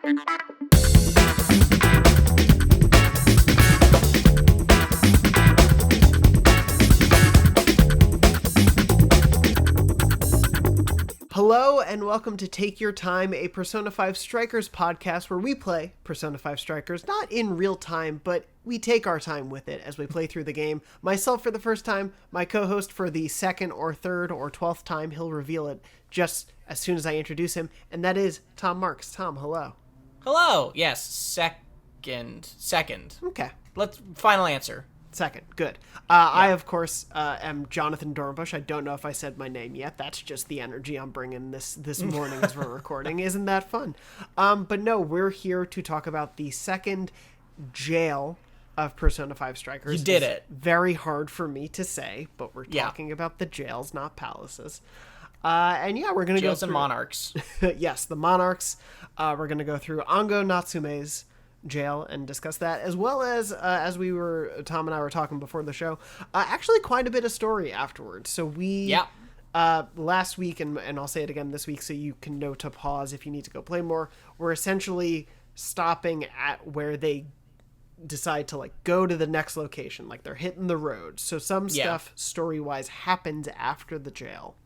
Hello and welcome to Take Your Time, a Persona 5 Strikers podcast where we play Persona 5 Strikers, not in real time, but we take our time with it as we play through the game. Myself for the first time, my co-host for the second or third or 12th time, he'll reveal it just as soon as I introduce him, and that is Tom Marks. Tom, hello. Hello. Yes, second. Okay. Final answer. Second. Good. I, of course, am Jonathon Dornbush. I don't know if I said my name yet. That's just the energy I'm bringing this morning as we're recording. Isn't that fun? But no, we're here to talk about the second jail of Persona 5 Strikers. You did it. Very hard for me to say, but we're talking about the jails, not palaces. And yeah, we're going to go through... Jails and monarchs. Yes, the monarchs. We're going to go through Ango Natsume's jail and discuss that, as well as Tom and I were talking before the show, actually quite a bit of story afterwards. So we last week, and I'll say it again this week so you can know to pause if you need to go play more, we're essentially stopping at where they decide to like go to the next location, like they're hitting the road. So some stuff story wise happens after the jail.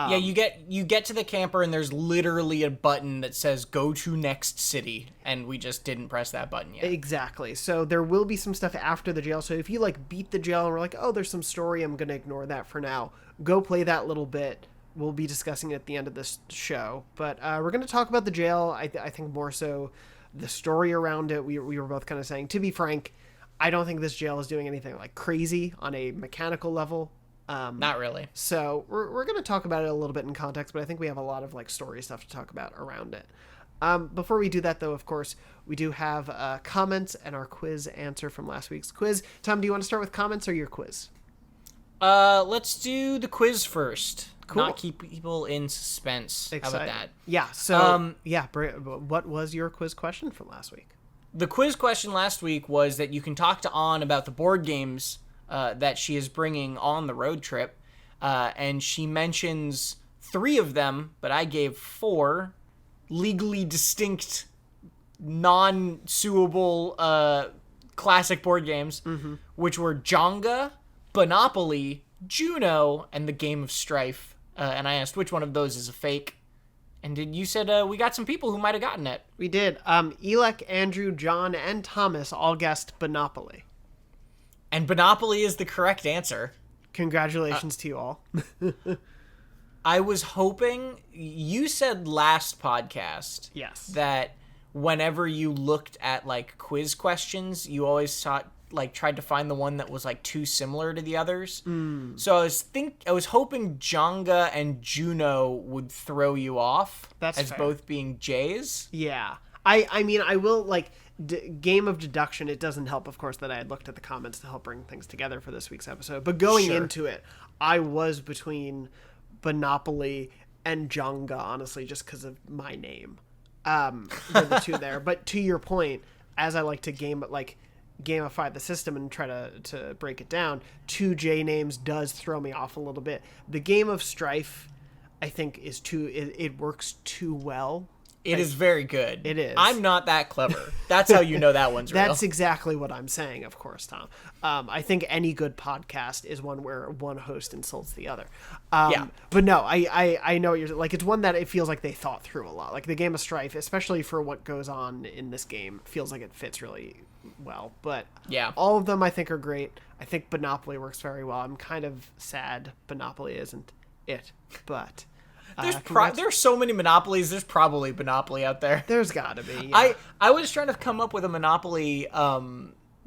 You get to the camper and there's literally a button that says go to next city, and we just didn't press that button yet. Exactly. So there will be some stuff after the jail. So if you like beat the jail and we're like, oh, there's some story, I'm going to ignore that for now. Go play that little bit. We'll be discussing it at the end of this show. But we're going to talk about the jail. I think more so the story around it. We were both kind of saying, to be frank, I don't think this jail is doing anything like crazy on a mechanical level. Not really. So we're going to talk about it a little bit in context, but I think we have a lot of like story stuff to talk about around it. Before we do that, though, of course, we do have comments and our quiz answer from last week's quiz. Tom, do you want to start with comments or your quiz? Let's do the quiz first. Cool. Not keep people in suspense. Exciting. How about that? Yeah. So what was your quiz question from last week? The quiz question last week was that you can talk to Ann about the board games that she is bringing on the road trip, and she mentions 3 of them, but I gave 4 legally distinct, non-suable classic board games, which were Jenga, Monopoly, Juno, and the Game of Strife. And I asked which one of those is a fake. And you said we got some people who might have gotten it. We did. Elek, Andrew, John, and Thomas all guessed Monopoly. And Monopoly is the correct answer. Congratulations to you all. I was hoping... You said last podcast that whenever you looked at, like, quiz questions, you always tried to find the one that was, like, too similar to the others. So I was hoping Jenga and Juno would throw you off. That's as fair. Both being J's. Yeah. I mean, I will, like... game of deduction, it doesn't help, of course, that I had looked at the comments to help bring things together for this week's episode. But going into it, I was between Monopoly and Jenga, honestly, just because of my name. They're the two there. But to your point, as I like to gamify the system and try to break it down, 2 J names does throw me off a little bit. The Game of Strife, I think, it works too well. It is very good. It is. I'm not that clever. That's how you know that one's real. That's exactly what I'm saying, of course, Tom. I think any good podcast is one where one host insults the other. But no, I know what you're... Like, it's one that it feels like they thought through a lot. Like, the Game of Strife, especially for what goes on in this game, feels like it fits really well. But all of them, I think, are great. I think Monopoly works very well. I'm kind of sad Monopoly isn't it, but... There's so many Monopolies. There's probably Monopoly out there. There's gotta be. Yeah. I was trying to come up with a Monopoly,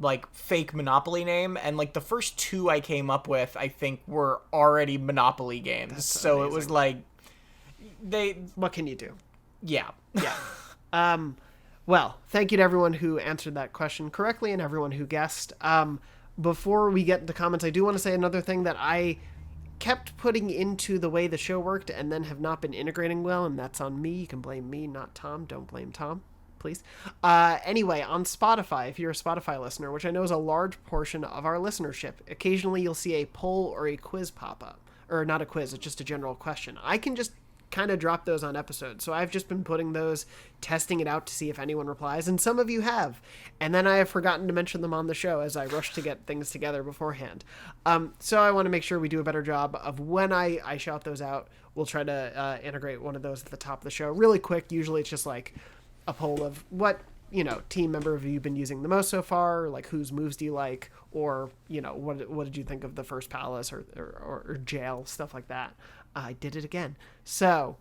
like fake Monopoly name, and like the first 2 I came up with, I think, were already Monopoly games. That's so amazing. It was like What can you do? Yeah. Well, thank you to everyone who answered that question correctly and everyone who guessed. Before we get into comments, I do want to say another thing that I kept putting into the way the show worked and then have not been integrating well, and that's on me. You can blame me, not Tom. Don't blame Tom, please. Anyway, on Spotify, if you're a Spotify listener, which I know is a large portion of our listenership, occasionally you'll see a poll or a quiz pop up. Or not a quiz, it's just a general question. I can just kind of drop those on episodes. So I've just been putting those, testing it out to see if anyone replies, and some of you have. And then I have forgotten to mention them on the show as I rush to get things together beforehand. So I want to make sure we do a better job of when I shout those out. We'll try to integrate one of those at the top of the show. Really quick, usually it's just like a poll of what, team member have you been using the most so far? Like, whose moves do you like? Or, what did you think of the first palace or jail, stuff like that. I did it again. So,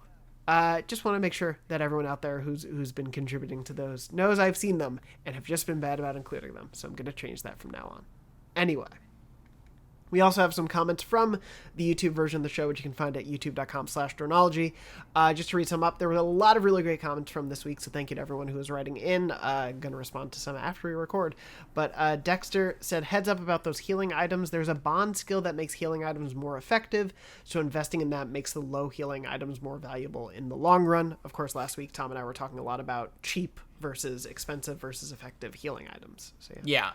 just want to make sure that everyone out there who's been contributing to those knows I've seen them and have just been bad about including them. So I'm going to change that from now on. Anyway. We also have some comments from the YouTube version of the show, which you can find at youtube.com/Dornology. Just to read some up, there were a lot of really great comments from this week, so thank you to everyone who was writing in. I'm going to respond to some after we record. But Dexter said, heads up about those healing items. There's a bond skill that makes healing items more effective, so investing in that makes the low healing items more valuable in the long run. Of course, last week, Tom and I were talking a lot about cheap versus expensive versus effective healing items. So, yeah.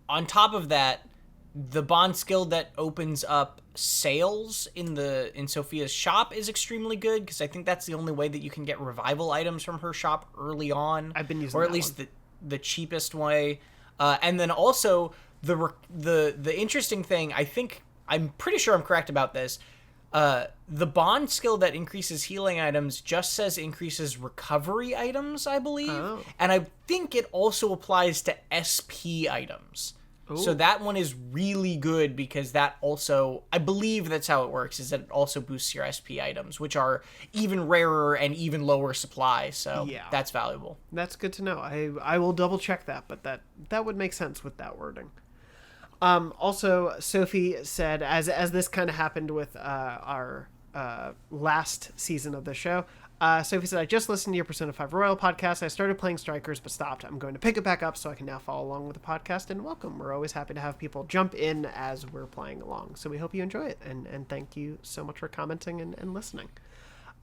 On top of that, the bond skill that opens up sales in Sophia's shop is extremely good, because I think that's the only way that you can get revival items from her shop early on. I've been using or at least the cheapest way. And then also the interesting thing, I'm pretty sure I'm correct about this. The bond skill that increases healing items just says increases recovery items, I believe. Oh. And I think it also applies to SP items. Ooh. So that one is really good, because that also, I believe that's how it works, is that it also boosts your SP items, which are even rarer and even lower supply. So that's valuable. That's good to know. I will double check that, but that would make sense with that wording. Also, Sophie said, as this kind of happened with our last season of the show, Sophie said, I just listened to your Persona 5 Royal podcast. I started playing Strikers, but stopped. I'm going to pick it back up so I can now follow along with the podcast, and welcome. We're always happy to have people jump in as we're playing along. So we hope you enjoy it, and thank you so much for commenting and listening.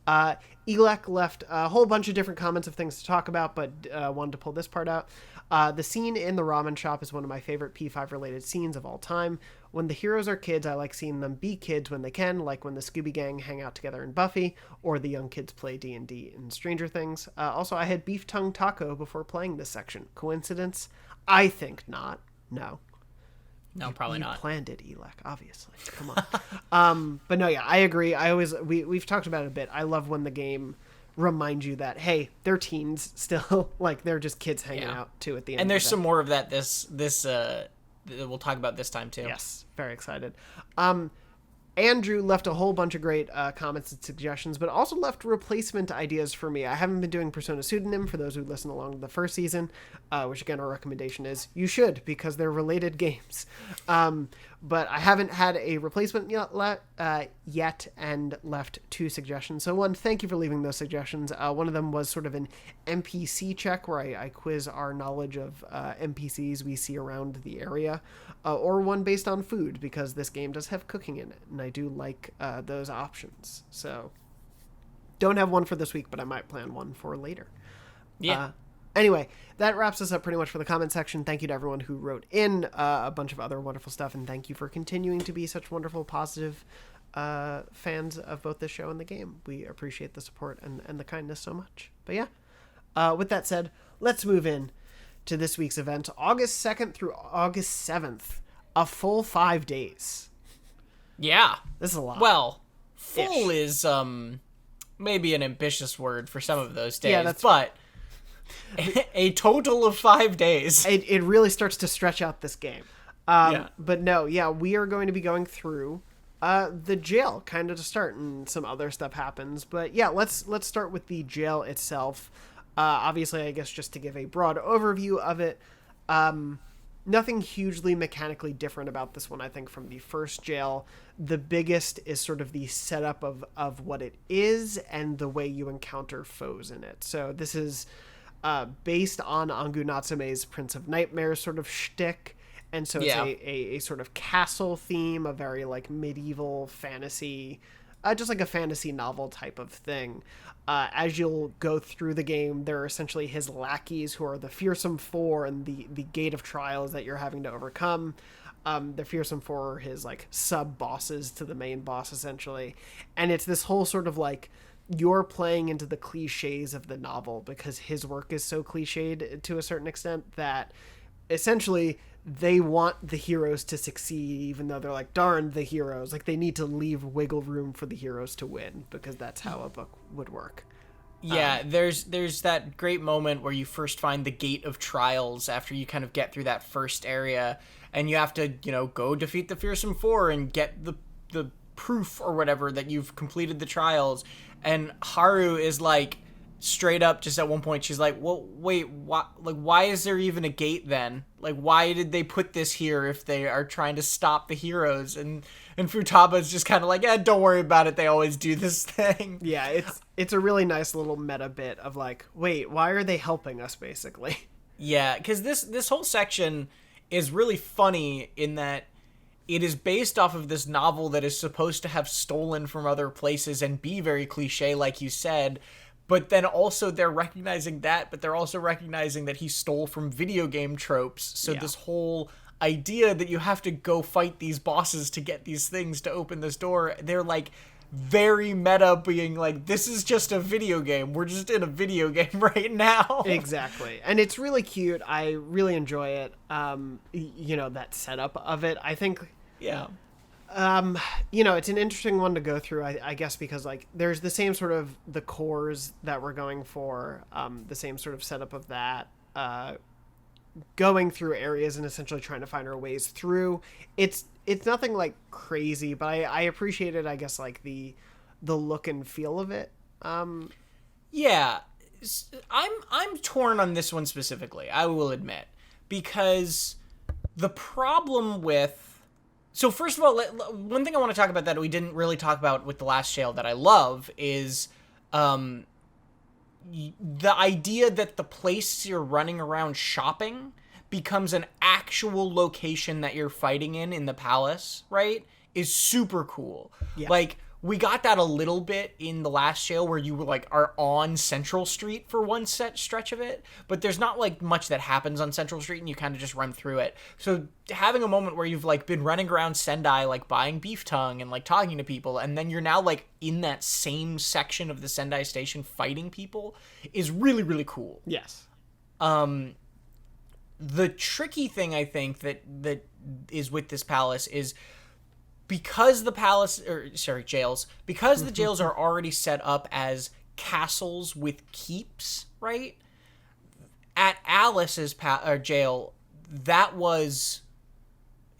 Elec left a whole bunch of different comments of things to talk about, but wanted to pull this part out. The scene in the ramen shop is one of my favorite P5 related scenes of all time. When the heroes are kids, I like seeing them be kids when they can, like when the Scooby Gang hang out together in Buffy, or the young kids play D&D in Stranger Things. Also, I had beef tongue taco before playing this section. Coincidence? I think not. No. No, probably not. You planned it, Elec, obviously. Come on. But no, yeah, I agree. We've talked about it a bit. I love when the game reminds you that, hey, they're teens still. Like, they're just kids hanging out, too, at the end. And there's some more of that this we'll talk about this time, too. Yes, very excited. Andrew left a whole bunch of great comments and suggestions, but also left replacement ideas for me. I haven't been doing Persona Pseudonym for those who listen along to the first season, which again, our recommendation is you should, because they're related games. But I haven't had a replacement yet and left 2 suggestions. So one, thank you for leaving those suggestions. One of them was sort of an NPC check where I quiz our knowledge of NPCs we see around the area, or one based on food, because this game does have cooking in it, and I do like those options. So don't have one for this week, but I might plan one for later. Yeah. Anyway, that wraps us up pretty much for the comment section. Thank you to everyone who wrote in a bunch of other wonderful stuff, and thank you for continuing to be such wonderful, positive fans of both this show and the game. We appreciate the support and the kindness so much. But yeah, with that said, let's move in to this week's event, August 2nd through August 7th, a full 5 days. Yeah. This is a lot. Well, full is maybe an ambitious word for some of those days, yeah, but a total of 5 days. It really starts to stretch out this game. But no, yeah, we are going to be going through the jail kind of to start, and some other stuff happens. But yeah, let's start with the jail itself. Obviously, I guess just to give a broad overview of it, nothing hugely mechanically different about this one, I think, from the first jail. The biggest is sort of the setup of what it is and the way you encounter foes in it. So this is based on Ango Natsume's Prince of Nightmares sort of shtick. And so it's a sort of castle theme, a very like medieval fantasy, just like a fantasy novel type of thing. As you'll go through the game, there are essentially his lackeys, who are the Fearsome Four and the Gate of Trials that you're having to overcome. The Fearsome Four are his like sub-bosses to the main boss, essentially. And it's this whole sort of like you're playing into the cliches of the novel because his work is so cliched to a certain extent that essentially they want the heroes to succeed, even though they're like, darn the heroes. Like, they need to leave wiggle room for the heroes to win because that's how a book would work. Yeah, there's that great moment where you first find the Gate of Trials after you kind of get through that first area, and you have to, go defeat the Fearsome Four and get the proof or whatever that you've completed the trials. And Haru is like, straight up, just at one point, she's like, well, wait, why is there even a gate then? Like, why did they put this here if they are trying to stop the heroes? And Futaba's just kind of like, don't worry about it, they always do this thing. Yeah, it's a really nice little meta bit of like, wait, why are they helping us, basically? Yeah, because this whole section is really funny in that it is based off of this novel that is supposed to have stolen from other places and be very cliche, like you said. But then also they're recognizing that, but they're also recognizing that he stole from video game tropes. So this whole idea that you have to go fight these bosses to get these things to open this door, they're like very meta, being like, this is just a video game. We're just in a video game right now. Exactly. And it's really cute. I really enjoy it. That setup of it. I think... Yeah. It's an interesting one to go through, I guess, because like there's the same sort of the cores that we're going for, the same sort of setup of that, going through areas and essentially trying to find our ways through. It's nothing like crazy, but I appreciate it, I guess, like the look and feel of it. Yeah, I'm torn on this one specifically, I will admit, because the problem with... So first of all, one thing I want to talk about that we didn't really talk about with The Last Jail that I love is the idea that the place you're running around shopping becomes an actual location that you're fighting in the palace, right? Is super cool. Yeah. Like, we got that a little bit in The Last Jail where you are on Central Street for one set stretch of it, but there's not like much that happens on Central Street and you kind of just run through it. So having a moment where you've like been running around Sendai, like buying beef tongue and like talking to people, and then you're now like in that same section of the Sendai station fighting people is really, really cool. Yes. The tricky thing I think that is with this palace is because the jails, because the jails are already set up as castles with keeps, right? At Alice's jail, that was...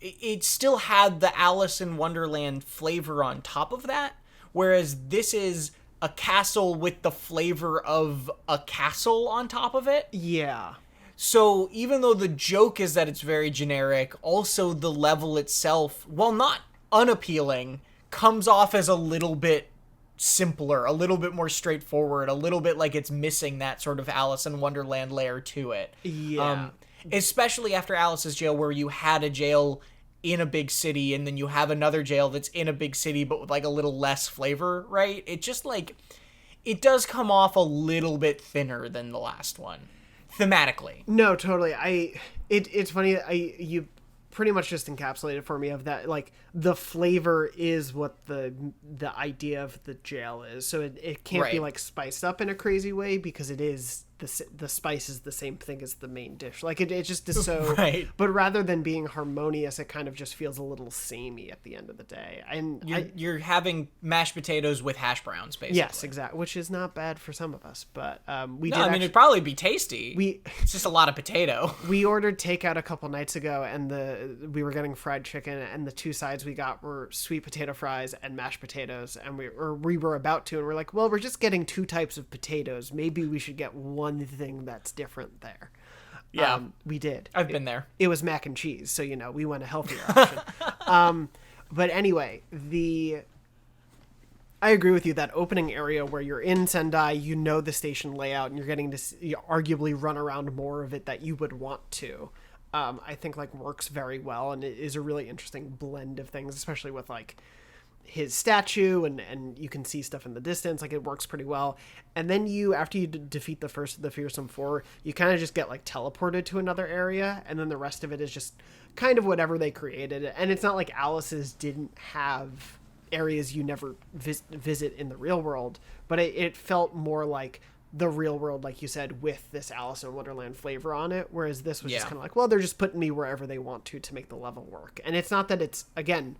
It still had the Alice in Wonderland flavor on top of that, whereas this is a castle with the flavor of a castle on top of it. Yeah. So even though the joke is that it's very generic, also the level itself, while not unappealing, comes off as a little bit simpler, a little bit more straightforward, a little bit like it's missing that sort of Alice in Wonderland layer to it. Yeah. Especially after Alice's jail, where you had a jail in a big city and then you have another jail that's in a big city but with like a little less flavor, right? It just like, it does come off a little bit thinner than the last one thematically. No, totally. It's funny. You pretty much just encapsulated for me of that, like the flavor is what the idea of the jail is. So it can't be like spiced up in a crazy way because it is the spice is the same thing as the main dish. Like it just is so right. But rather than being harmonious, it kind of just feels a little samey at the end of the day. And you're having mashed potatoes with hash browns, basically. Yes, exactly. Which is not bad for some of us, but it'd probably be tasty. It's just a lot of potato. We ordered takeout a couple nights ago, and we were getting fried chicken, and the two sides we got were sweet potato fries and mashed potatoes, and we were about to, and we're like, well, we're just getting two types of potatoes. Maybe we should get one thing that's different there. Yeah, we did. I've been there. It was mac and cheese, so we went a healthier option. But anyway, I agree with you, that opening area where you're in Sendai, the station layout, and you're getting to arguably run around more of it that you would want to. I think like works very well, and it is a really interesting blend of things, especially with like his statue and you can see stuff in the distance. Like it works pretty well. And then after you defeat the first of the Fearsome Four, you kind of just get like teleported to another area, and then the rest of it is just kind of whatever they created. And it's not like Alice's didn't have areas you never visit in the real world, but it felt more like the real world, like you said, with this Alice in Wonderland flavor on it, whereas this was just kind of like, well, they're just putting me wherever they want to make the level work. And it's not that it's, again,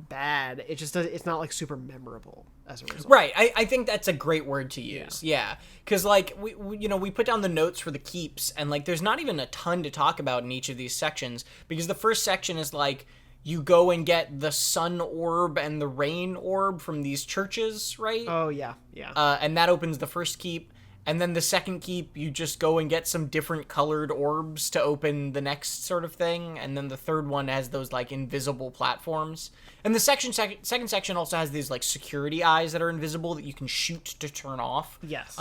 bad, it just it's not like super memorable as a result. Right. I think that's a great word to use. Yeah. Because like we put down the notes for the keeps, and like there's not even a ton to talk about in each of these sections, because the first section is like you go and get the sun orb and the rain orb from these churches, right? Oh yeah. And that opens the first keep. And then the second keep, you just go and get some different colored orbs to open the next sort of thing. And then the third one has those, like, invisible platforms. And the second section also has these, like, security eyes that are invisible that you can shoot to turn off. Yes.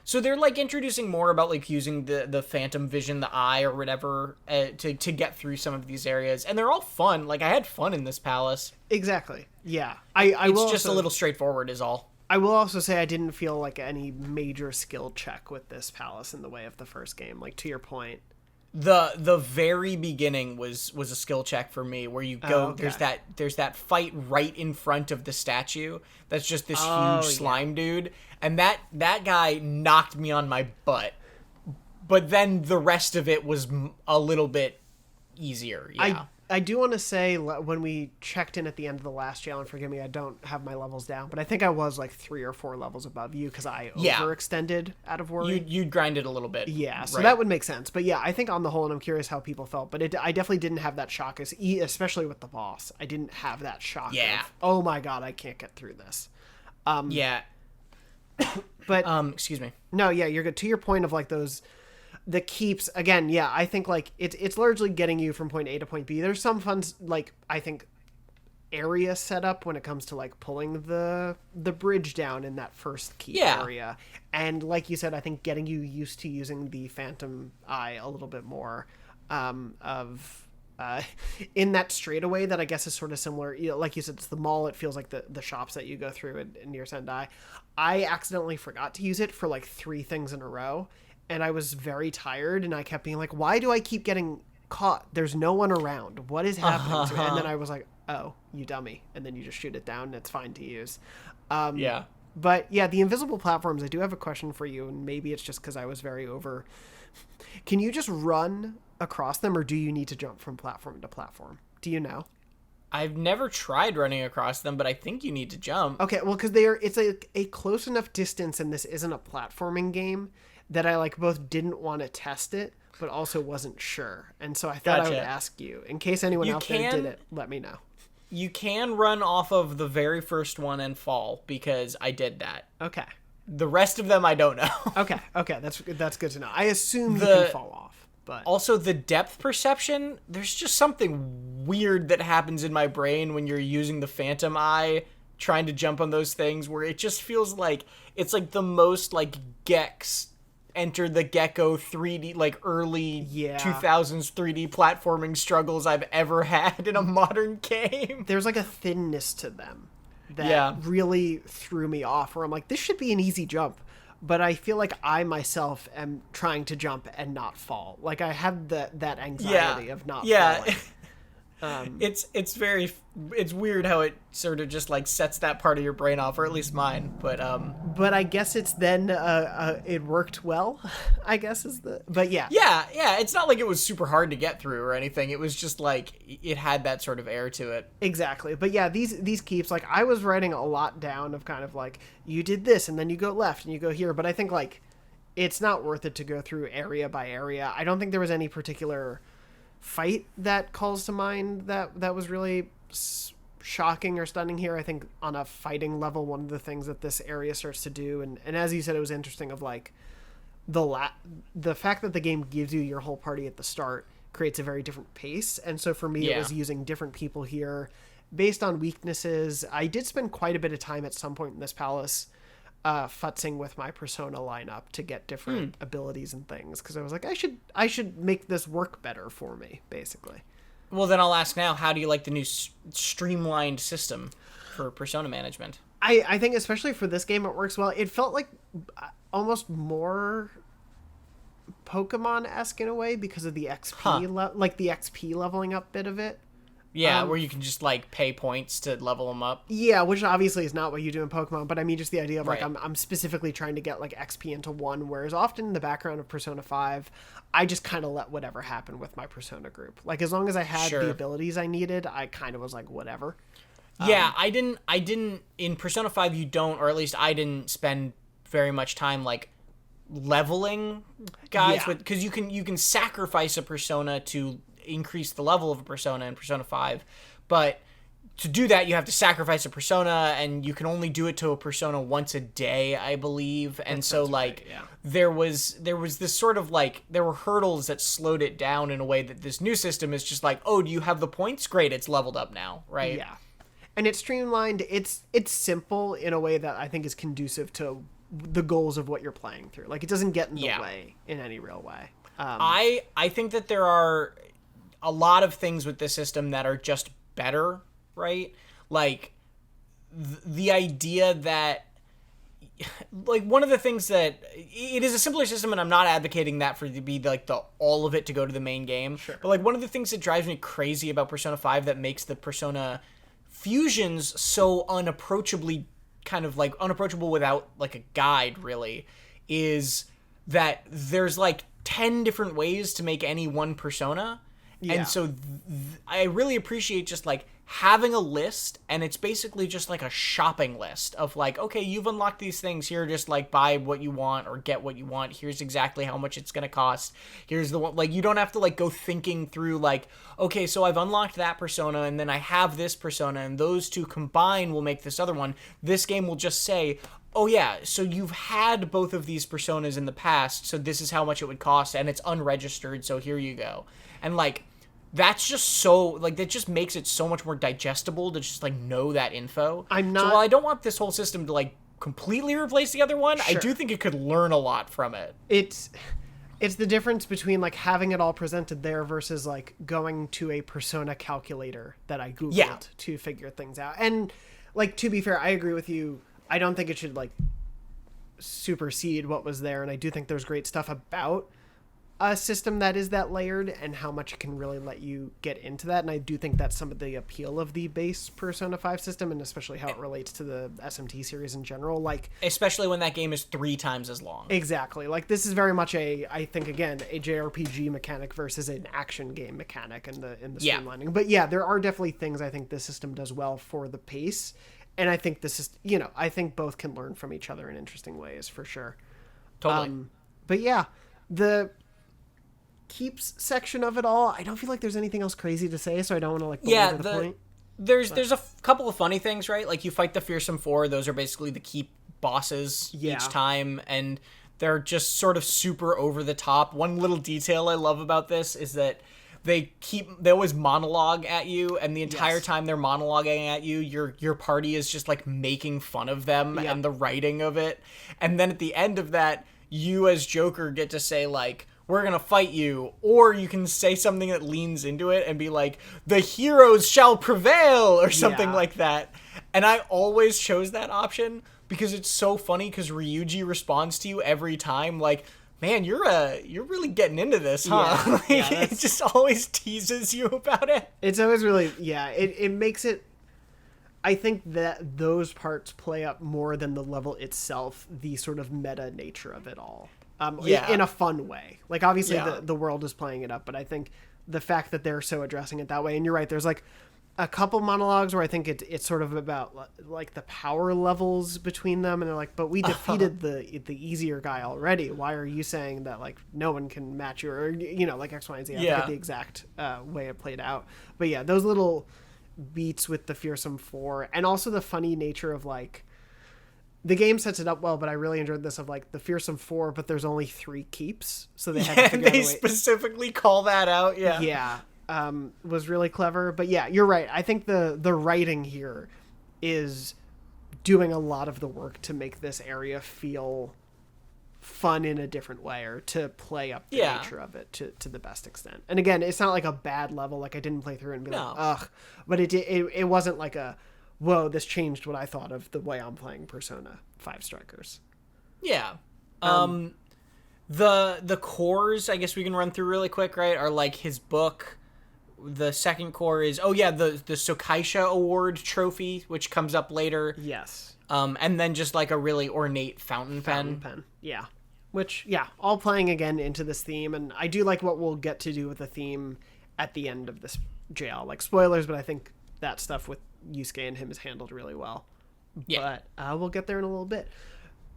So they're, like, introducing more about, like, using the phantom vision, the eye or whatever, to get through some of these areas. And they're all fun. Like, I had fun in this palace. Exactly. Yeah. It's just a little straightforward is all. I will also say I didn't feel like any major skill check with this palace in the way of the first game. Like, to your point, the very beginning was a skill check for me, where you go there's that fight right in front of the statue that's just this huge slime dude, and that guy knocked me on my butt. But then the rest of it was a little bit easier. Yeah. I do want to say, when we checked in at the end of the last jail, and forgive me, I don't have my levels down, but I think I was like 3 or 4 levels above you because I overextended out of worry. You'd grinded a little bit. Yeah, so that would make sense. But yeah, I think on the whole, and I'm curious how people felt, but I definitely didn't have that shock, especially with the boss. I didn't have that shock of, oh my god, I can't get through this. Yeah. But excuse me. No, yeah, you're good. To your point of like the keeps, again, yeah, I think like it's largely getting you from point A to point B. There's some fun, like, I think, area setup when it comes to like pulling the bridge down in that first keep area. And like you said, I think getting you used to using the Phantom Eye a little bit more in that straightaway that I guess is sort of similar. You know, like you said, it's the mall. It feels like the shops that you go through near Sendai. I accidentally forgot to use it for like 3 things in a row. And I was very tired, and I kept being like, why do I keep getting caught? There's no one around. What is happening to me? And then I was like, oh, you dummy. And then you just shoot it down, and it's fine to use. Yeah. But, yeah, the invisible platforms, I do have a question for you, and maybe it's just because I was very over. Can you just run across them, or do you need to jump from platform to platform? Do you know? I've never tried running across them, but I think you need to jump. Okay, well, because it's a close enough distance, and this isn't a platforming game, that I like both didn't want to test it, but also wasn't sure. And so I thought I would ask you, in case anyone out there did it, let me know. You can run off of the very first one and fall, because I did that. Okay. The rest of them I don't know. Okay, that's good to know. I assume you can fall off, but also the depth perception, there's just something weird that happens in my brain when you're using the Phantom Eye trying to jump on those things, where it just feels like it's like the most like Gex Enter the Gecko 3D, like early 2000s 3D platforming struggles I've ever had in a modern game. There's like a thinness to them that really threw me off, where I'm like, this should be an easy jump, but I feel like I myself am trying to jump and not fall. Like I have that anxiety of not falling. It's weird how it sort of just like sets that part of your brain off, or at least mine. But I guess it's then it worked well. I guess yeah. It's not like it was super hard to get through or anything. It was just like it had that sort of air to it. Exactly. But yeah, these keeps, like I was writing a lot down of kind of like, you did this and then you go left and you go here. But I think like it's not worth it to go through area by area. I don't think there was any particular fight that calls to mind that was really shocking or stunning here. I think on a fighting level, one of the things that this area starts to do, and as you said, it was interesting of like the fact that the game gives you your whole party at the start creates a very different pace. And so for me, it was using different people here based on weaknesses. I did spend quite a bit of time at some point in this palace futzing with my persona lineup to get different abilities and things, because I was like, I should make this work better for me, basically. Well, then I'll ask now, how do you like the new streamlined system for persona management? I think especially for this game it works well. It felt like almost more Pokemon-esque in a way because of the XP like the XP leveling up bit of it. Yeah, where you can just, like, pay points to level them up. Yeah, which obviously is not what you do in Pokemon, but I mean just the idea of, like, Right. I'm specifically trying to get, like, XP into 1, whereas often in the background of Persona 5, I just kind of let whatever happen with my Persona group. Like, as long as I had the abilities I needed, I kind of was like, whatever. Yeah, I didn't, in Persona 5 you don't, or at least I didn't spend very much time, like, leveling guys with, because you can sacrifice a persona to increase the level of a persona in Persona 5, but to do that you have to sacrifice a persona, and you can only do it to a persona once a day, I believe. And so, like, there was this sort of, like, there were hurdles that slowed it down in a way that this new system is just like, oh, do you have the points? Great, it's leveled up now, right? Yeah. And it's streamlined. It's simple in a way that I think is conducive to the goals of what you're playing through. Like, it doesn't get in the way in any real way. I think that there are a lot of things with this system that are just better, right? Like, the idea that, like, one of the things that, it is a simpler system, and I'm not advocating that for it to be, like, all of it to go to the main game. Sure. But, like, one of the things that drives me crazy about Persona 5 that makes the Persona fusions so unapproachably, kind of, like, unapproachable without, like, a guide, really, is that there's, like, 10 different ways to make any one persona. Yeah. And so I really appreciate just, like, having a list, and it's basically just like a shopping list of, like, okay, you've unlocked these things here, just, like, buy what you want or get what you want. Here's exactly how much it's going to cost. Here's the one, like, you don't have to, like, go thinking through, like, okay, so I've unlocked that persona, and then I have this persona, and those two combined will make this other one. This game will just say, oh yeah, so you've had both of these personas in the past, so this is how much it would cost, and it's unregistered, so here you go. And, like, that's just so, like, that just makes it so much more digestible to just, like, know that info. So while I don't want this whole system to, like, completely replace the other one, sure, I do think it could learn a lot from it. It's the difference between, like, having it all presented there versus, like, going to a persona calculator that I Googled to figure things out. And, like, to be fair, I agree with you. I don't think it should, like, supersede what was there, and I do think there's great stuff about a system that is that layered and how much it can really let you get into that. And I do think that's some of the appeal of the base Persona 5 system, and especially how it relates to the SMT series in general. Like, especially when that game is 3 times as long. Exactly. Like, this is very much I think, again, a JRPG mechanic versus an action game mechanic in the streamlining. But yeah, there are definitely things I think this system does well for the pace. And I think this is, I think both can learn from each other in interesting ways, for sure. Totally. But yeah, the keeps section of it all, I don't feel like there's anything else crazy to say, so I don't want to, like, belabor the point. There's a couple of funny things, right? Like, you fight the Fearsome Four, those are basically the keep bosses each time, and they're just sort of super over the top. One little detail I love about this is that they always monologue at you, and the entire time they're monologuing at you, your party is just, like, making fun of them and the writing of it. And then at the end of that, you as Joker get to say, like, we're gonna fight you, or you can say something that leans into it and be like, the heroes shall prevail, or something like that. And I always chose that option because it's so funny, because Ryuji responds to you every time like, man, you're really getting into this, huh? It just always teases you about it. It's always really, it makes it, I think that those parts play up more than the level itself, the sort of meta nature of it all. In a fun way. Like, obviously the world is playing it up, but I think the fact that they're so addressing it that way, and you're right, there's, like, a couple monologues where I think it's sort of about, like, the power levels between them, and they're like, but we defeated the easier guy already. Why are you saying that, like, no one can match you, or, like, X, Y, and Z? I forget the exact way it played out. But yeah, those little beats with the Fearsome Four, and also the funny nature of, like, the game sets it up well, but I really enjoyed this of, like, the Fearsome Four, but there's only 3 keeps, so they had to figure out a way. They specifically call that out, was really clever. But yeah, you're right. I think the writing here is doing a lot of the work to make this area feel fun in a different way, or to play up the nature of it to the best extent. And again, it's not like a bad level. Like, I didn't play through it and be like, ugh. But it wasn't like a, whoa, this changed what I thought of the way I'm playing Persona 5 Strikers. Yeah. The cores, I guess we can run through really quick, right, are, like, his book, The second core is the Sokaisha Award trophy, which comes up later. Yes. And then just like a really ornate fountain pen. Yeah. Which, all playing again into this theme, and I do like what we'll get to do with the theme at the end of this jail. Like, spoilers, but I think that stuff with Yusuke and him is handled really well. Yeah. But we'll get there in a little bit.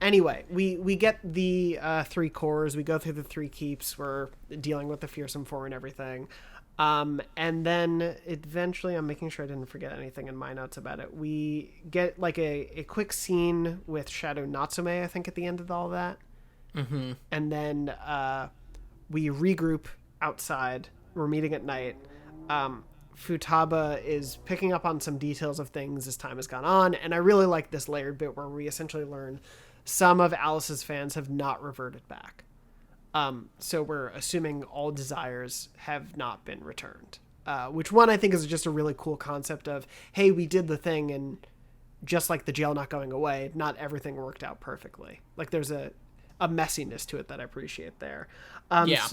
Anyway, we get the 3 cores. We go through the 3 keeps. We're dealing with the Fearsome Four and everything. And then eventually, I'm making sure I didn't forget anything in my notes about it. We get like a quick scene with Shadow Natsume, I think, at the end of all that. Mm-hmm. And then we regroup outside. We're meeting at night. Futaba is picking up on some details of things as time has gone on. And I really like this layered bit where we essentially learn some of Alice's fans have not reverted back. So we're assuming all desires have not been returned. Which one I think is just a really cool concept of, hey, we did the thing, and just like the jail not going away, not everything worked out perfectly. Like, there's a messiness to it that I appreciate there.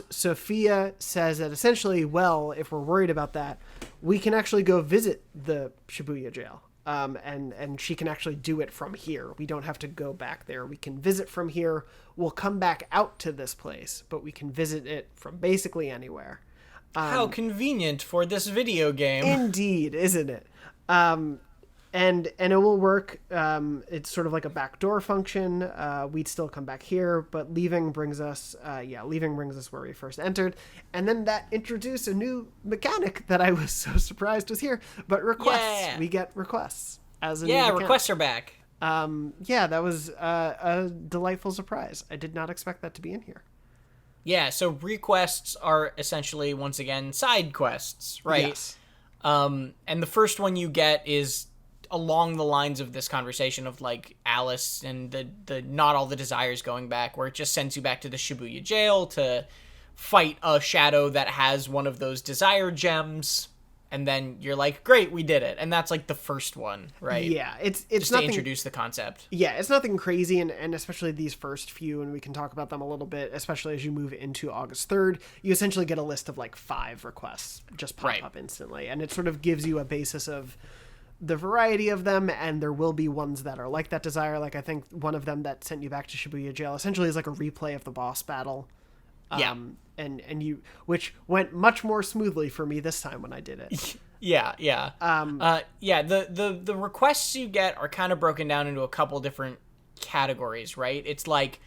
Sophia says that essentially, well, if we're worried about that, we can actually go visit the Shibuya jail. And she can actually do it from here. We don't have to go back there. We can visit from here. We'll come back out to this place, but we can visit it from basically anywhere. How convenient for this video game. Indeed, isn't it? And it will work. It's sort of like a backdoor function. We'd still come back here, but leaving brings us where we first entered. And then that introduced a new mechanic that I was so surprised was here. But requests. Yeah. We get requests as a new mechanic. Requests are back. That was a delightful surprise. I did not expect that to be in here. Yeah, so requests are essentially, once again, side quests, right? Yes. And the first one you get is along the lines of this conversation of like Alice and the not all the desires going back, where it just sends you back to the Shibuya jail to fight a shadow that has one of those desire gems, and then you're like, great, we did it. And that's like the first one, right? Yeah, it's just nothing, to introduce the concept. Yeah, it's nothing crazy, and especially these first few, and we can talk about them a little bit, especially as you move into August 3rd, you essentially get a list of like 5 requests just pop up instantly, and it sort of gives you a basis of the variety of them, and there will be ones that are like that desire. Like, I think one of them that sent you back to Shibuya jail essentially is like a replay of the boss battle. And you, which went much more smoothly for me this time when I did it. Yeah. The requests you get are kind of broken down into a couple different categories, right? It's like,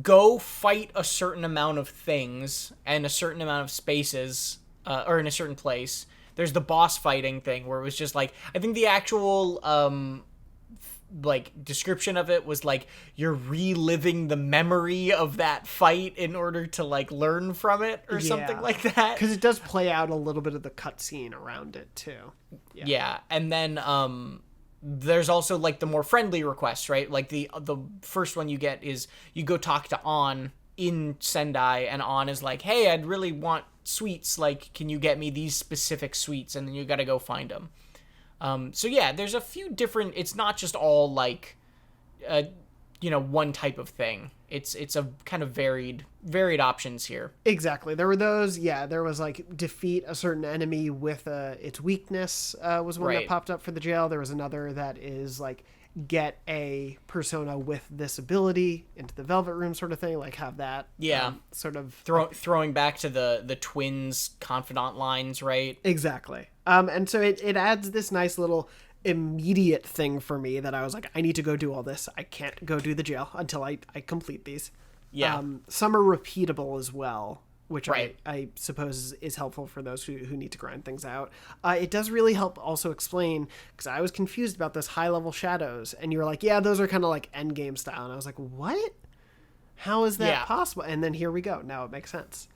go fight a certain amount of things and a certain amount of spaces, or in a certain place. There's the boss fighting thing where it was just like, I think the actual like description of it was like you're reliving the memory of that fight in order to like learn from it or something like that. Because it does play out a little bit of the cutscene around it too. Yeah, and then there's also like the more friendly requests, right? Like the first one you get is you go talk to An in Sendai, and An is like, hey, I'd really want sweets, like, can you get me these specific sweets? And then you gotta go find them. So yeah, there's a few different, it's not just all like one type of thing. It's a kind of varied options here. Exactly. There were those, there was like defeat a certain enemy with its weakness, was one that popped up for the jail. There was another that is like get a persona with this ability into the Velvet Room sort of thing, like have that sort of throwing back to the twins confidant lines, right? Exactly. And so it adds this nice little immediate thing for me that I was like, I need to go do all this. I can't go do the jail until I complete these. Some are repeatable as well, which I suppose is helpful for those who need to grind things out. It does really help also explain, because I was confused about those high-level shadows, and you were like, yeah, those are kind of like endgame style. And I was like, what? How is that possible? And then here we go. Now it makes sense.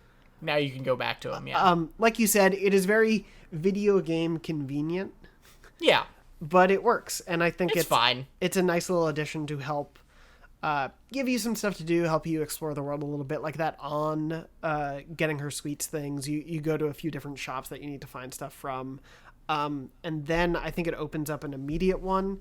Now you can go back to them, like you said, it is very video game convenient. Yeah. But it works, and I think it's fine. It's a nice little addition to help give you some stuff to do, help you explore the world a little bit, like that on getting her sweets things. You go to a few different shops that you need to find stuff from, and then I think it opens up an immediate one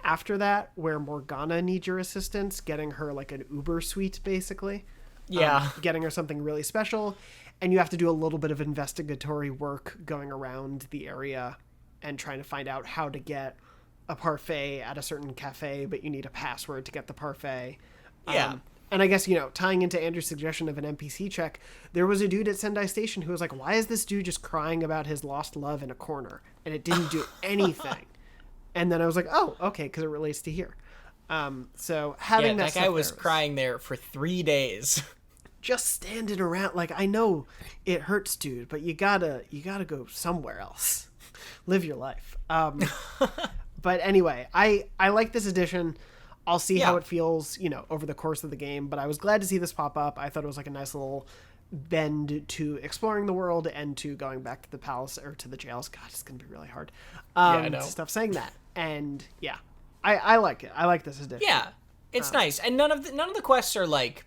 after that where Morgana needs your assistance, getting her like an Uber suite, basically. getting her something really special, and you have to do a little bit of investigatory work going around the area and trying to find out how to get a parfait at a certain cafe, but you need a password to get the parfait. And I guess, tying into Andrew's suggestion of an NPC check, there was a dude at Sendai Station who was like, why is this dude just crying about his lost love in a corner? And it didn't do anything. And then I was like, oh, okay, because it relates to here. So having that guy was crying there for 3 days. Just standing around. Like, I know it hurts, dude, but you gotta go somewhere else. Live your life. But anyway, I like this edition. I'll see how it feels, over the course of the game. But I was glad to see this pop up. I thought it was like a nice little bend to exploring the world and to going back to the palace or to the jails. God, it's going to be really hard. I know. Stuff saying that. And I like it. I like this edition. Yeah, it's nice. And none of the quests are like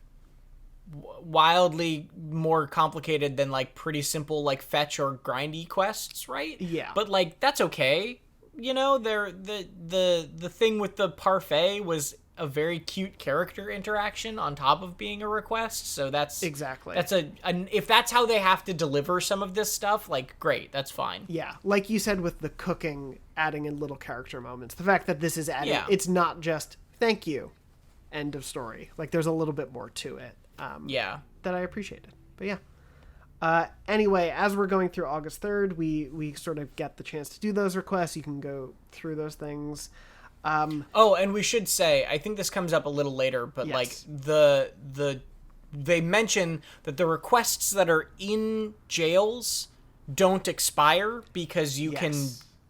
wildly more complicated than like pretty simple like fetch or grindy quests, right? Yeah. But like that's okay. The thing with the parfait was a very cute character interaction on top of being a request. So that's exactly if that's how they have to deliver some of this stuff, like great, that's fine. Yeah, like you said with the cooking, adding in little character moments. The fact that this is adding, it's not just thank you, end of story. Like there's a little bit more to it. That I appreciated. But yeah. Anyway, as we're going through August 3rd, we sort of get the chance to do those requests. You can go through those things. And we should say, I think this comes up a little later, but like they mention that the requests that are in jails don't expire because you can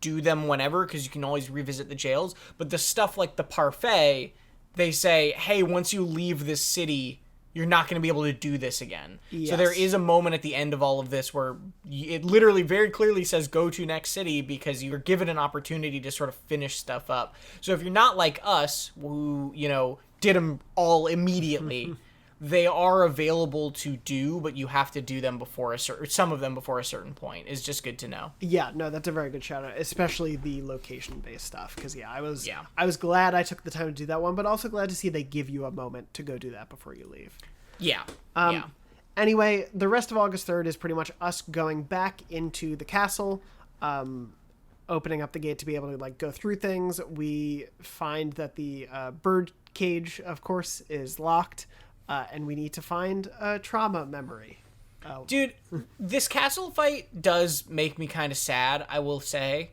do them whenever, because you can always revisit the jails. But the stuff like the parfait, they say, hey, once you leave this city, you're not going to be able to do this again. Yes. So there is a moment at the end of all of this where it literally very clearly says go to next city because you're given an opportunity to sort of finish stuff up. So if you're not like us, who, did them all immediately, they are available to do, but you have to do them some of them before a certain point. Is just good to know. Yeah, no, that's a very good shout out, especially the location-based stuff. Because I was glad I took the time to do that one, but also glad to see they give you a moment to go do that before you leave. Yeah. Anyway, the rest of August 3rd is pretty much us going back into the castle, opening up the gate to be able to like go through things. We find that the bird cage, of course, is locked. And we need to find a trauma memory. Dude, this castle fight does make me kind of sad, I will say.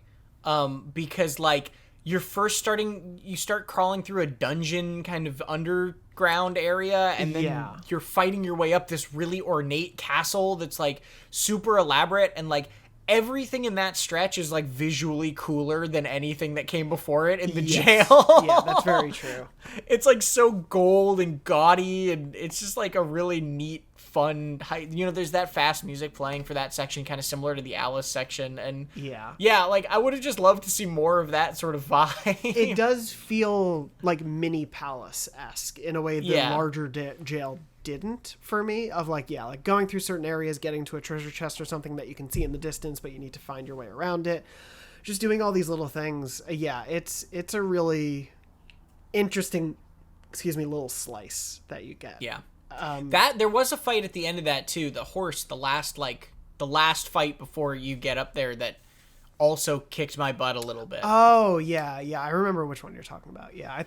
Because, like, you start crawling through a dungeon kind of underground area, and then you're fighting your way up this really ornate castle that's, like, super elaborate, and, like, everything in that stretch is like visually cooler than anything that came before it in the jail. Yeah, that's very true. It's like so gold and gaudy, and it's just like a really neat, fun. There's that fast music playing for that section, kind of similar to the Alice section, and like I would have just loved to see more of that sort of vibe. It does feel like mini palace-esque in a way the larger jail didn't for me, of like going through certain areas, getting to a treasure chest or something that you can see in the distance, but you need to find your way around it. Just doing all these little things. It's a really interesting, little slice that you get. Yeah. That there was a fight at the end of that too. The horse, the last fight before you get up there, that also kicked my butt a little bit. Oh, yeah. I remember which one you're talking about. Yeah, I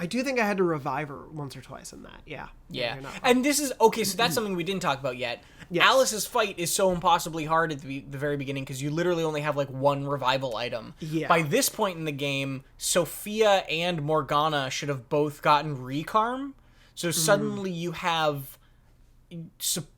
do think I had to revive her once or twice in that. Yeah. And this is, okay, so that's something we didn't talk about yet. Yes. Alice's fight is so impossibly hard at the very beginning because you literally only have, like, one revival item. Yeah. By this point in the game, Sophia and Morgana should have both gotten Recarm. So suddenly you have...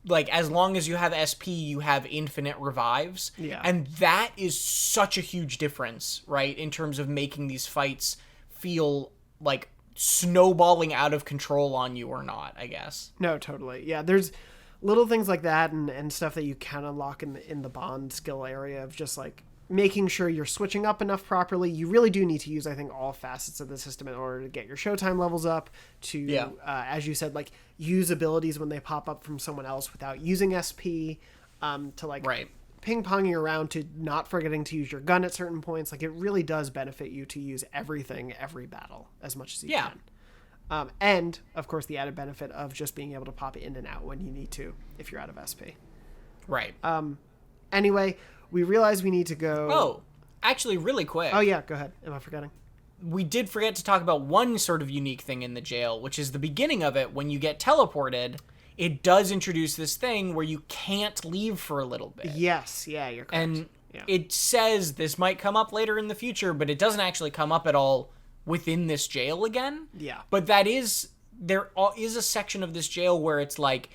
like, as long as you have SP, you have infinite revives. Yeah. And that is such a huge difference, right? In terms of making these fights feel like snowballing out of control on you or not, I guess. No, totally. Yeah, there's little things like that and stuff that you can unlock in the bond skill area of just like making sure you're switching up enough properly. You really do need to use, I think, all facets of the system in order to get your showtime levels up, to, as you said, like, use abilities when they pop up from someone else without using SP, to, like, ping-ponging around, to not forgetting to use your gun at certain points. Like, it really does benefit you to use everything, every battle, as much as you can. And, of course, the added benefit of just being able to pop in and out when you need to if you're out of SP. Right. Anyway, we realize we need to go... Oh, actually, really quick. Oh, yeah, go ahead. Am I forgetting? We did forget to talk about one sort of unique thing in the jail, which is the beginning of it. When you get teleported, it does introduce this thing where you can't leave for a little bit. Yes, yeah, you're correct. And it says this might come up later in the future, but it doesn't actually come up at all within this jail again. Yeah. But there is a section of this jail where it's like,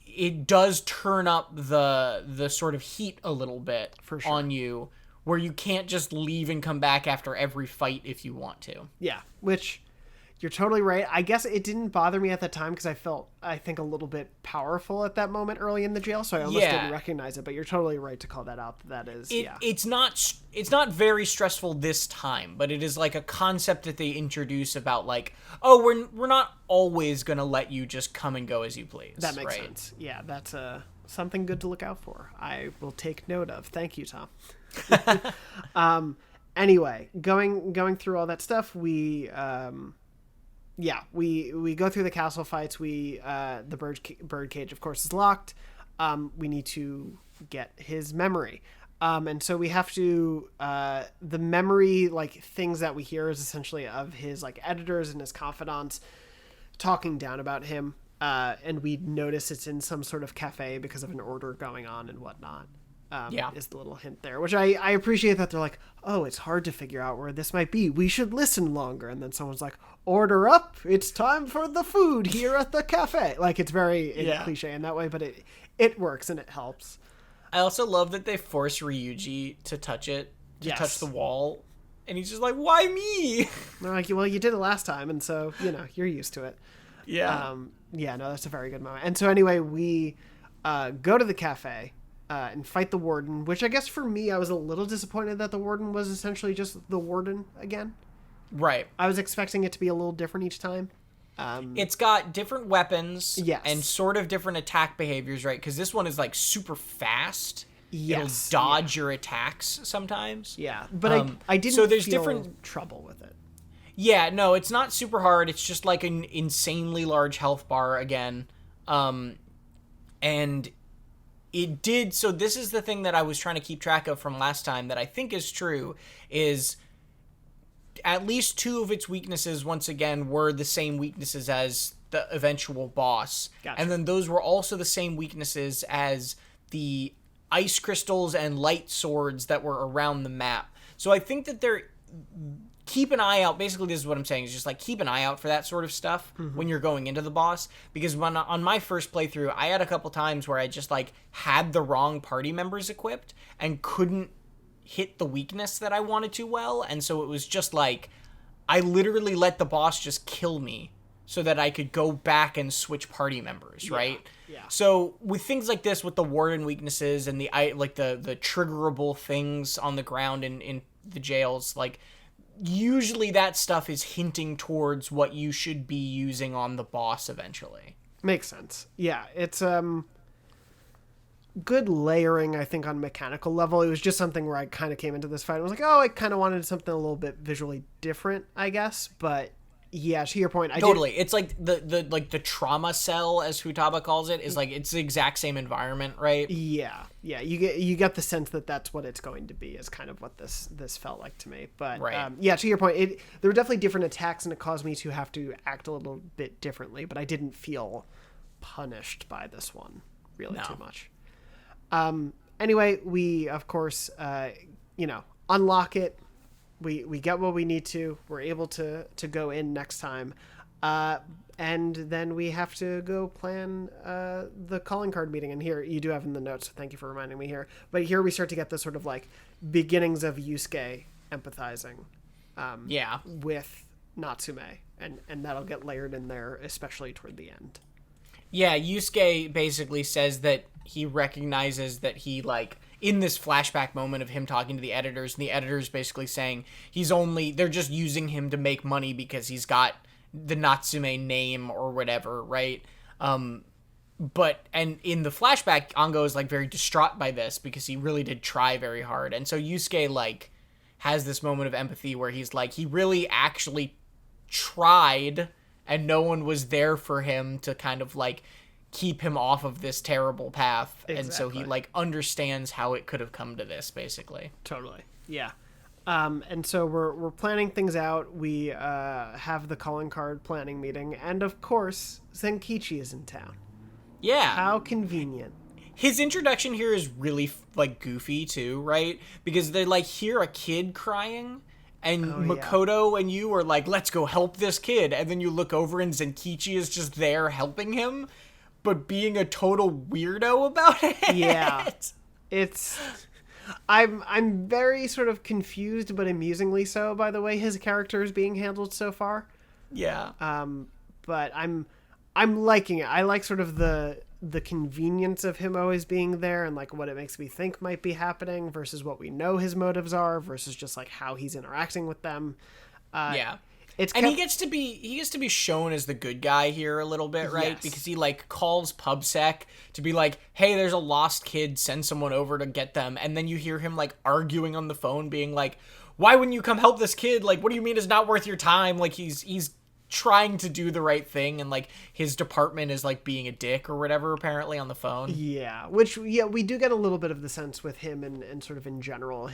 it does turn up the sort of heat a little bit for sure. On you, where you can't just leave and come back after every fight if you want to. Yeah, which you're totally right. I guess it didn't bother me at the time because I felt, I think, a little bit powerful at that moment early in the jail, so I almost didn't recognize it, but you're totally right to call that out. That is, It's not very stressful this time, but it is like a concept that they introduce about like, oh, we're not always going to let you just come and go as you please. That makes sense. Yeah, that's something good to look out for. I will take note of. Thank you, Tom. Anyway, going through all that stuff, we go through the castle fights. The bird cage, of course, is locked. We need to get his memory. And so we have to, the memory, like, things that we hear is essentially of his, like, editors and his confidants talking down about him. And we notice it's in some sort of cafe because of an order going on and whatnot. Is the little hint there, which I appreciate that they're like, oh, it's hard to figure out where this might be. We should listen longer. And then someone's like, order up. It's time for the food here at the cafe. Like, it's very cliche in that way, but it works and it helps. I also love that they force Ryuji to touch it, touch the wall. And he's just like, why me? They're like, well, you did it last time. And so, you're used to it. Yeah. No, that's a very good moment. And so anyway, we go to the cafe. And fight the warden, which I guess for me, I was a little disappointed that the warden was essentially just the warden again. Right. I was expecting it to be a little different each time. It's got different weapons and sort of different attack behaviors, right? Because this one is like super fast. Yes. It'll dodge your attacks sometimes. Yeah, but I didn't feel different trouble with it. Yeah, no, it's not super hard. It's just like an insanely large health bar again. And it did, so this is the thing that I was trying to keep track of from last time that I think is true, is at least two of its weaknesses, once again, were the same weaknesses as the eventual boss. Gotcha. And then those were also the same weaknesses as the ice crystals and light swords that were around the map. So I think that keep an eye out. Basically, this is what I'm saying, is just like keep an eye out for that sort of stuff when you're going into the boss, because on my first playthrough, I had a couple times where I just like had the wrong party members equipped and couldn't hit the weakness that I wanted to well, and so it was just like I literally let the boss just kill me so that I could go back and switch party members, right? Yeah. So with things like this, with the warden weaknesses and the triggerable things on the ground in the jails, like, usually that stuff is hinting towards what you should be using on the boss eventually. Makes sense. Yeah, it's good layering, I think, on mechanical level. It was just something where I kind of came into this fight and was like, oh, I kind of wanted something a little bit visually different, I guess. But yeah, to your point, it's like the trauma cell, as Futaba calls it, is like it's the exact same environment, right? Yeah. You get the sense that that's what it's going to be, is kind of what this felt like to me. But to your point, there were definitely different attacks, and it caused me to have to act a little bit differently. But I didn't feel punished by this one really too much. Anyway, we of course unlock it. We get what we need to. We're able to go in next time. And then we have to go plan the calling card meeting. And here, you do have in the notes, so thank you for reminding me here. But here we start to get the sort of like beginnings of Yusuke empathizing with Natsume. And that'll get layered in there, especially toward the end. Yeah, Yusuke basically says that he recognizes that he, like, in this flashback moment of him talking to the editors, and the editors basically saying they're just using him to make money because he's got the Natsume name or whatever, right? And in the flashback, Ango is, like, very distraught by this because he really did try very hard. And so Yusuke, like, has this moment of empathy where he's like, he really actually tried and no one was there for him to kind of like keep him off of this terrible path. Exactly. And so he like understands how it could have come to this, basically. Totally. Yeah. And so we're planning things out. We have the calling card planning meeting, and of course Zenkichi is in town. Yeah. How convenient. His introduction here is really like goofy too, right? Because they like hear a kid crying, and Makoto and you are like, let's go help this kid, and then you look over and Zenkichi is just there helping him, but being a total weirdo about it. Yeah. I'm very sort of confused, but amusingly so, by the way his character is being handled so far. Yeah. But I'm liking it. I like sort of the convenience of him always being there, and like what it makes me think might be happening versus what we know his motives are versus just like how he's interacting with them. He gets to be shown as the good guy here a little bit, right? Yes. Because he like calls PubSec to be like, hey, there's a lost kid, send someone over to get them. And then you hear him like arguing on the phone being like, why wouldn't you come help this kid? Like, what do you mean it's not worth your time? Like he's trying to do the right thing, and like his department is like being a dick or whatever apparently on the phone. Yeah, we do get a little bit of the sense with him and sort of in general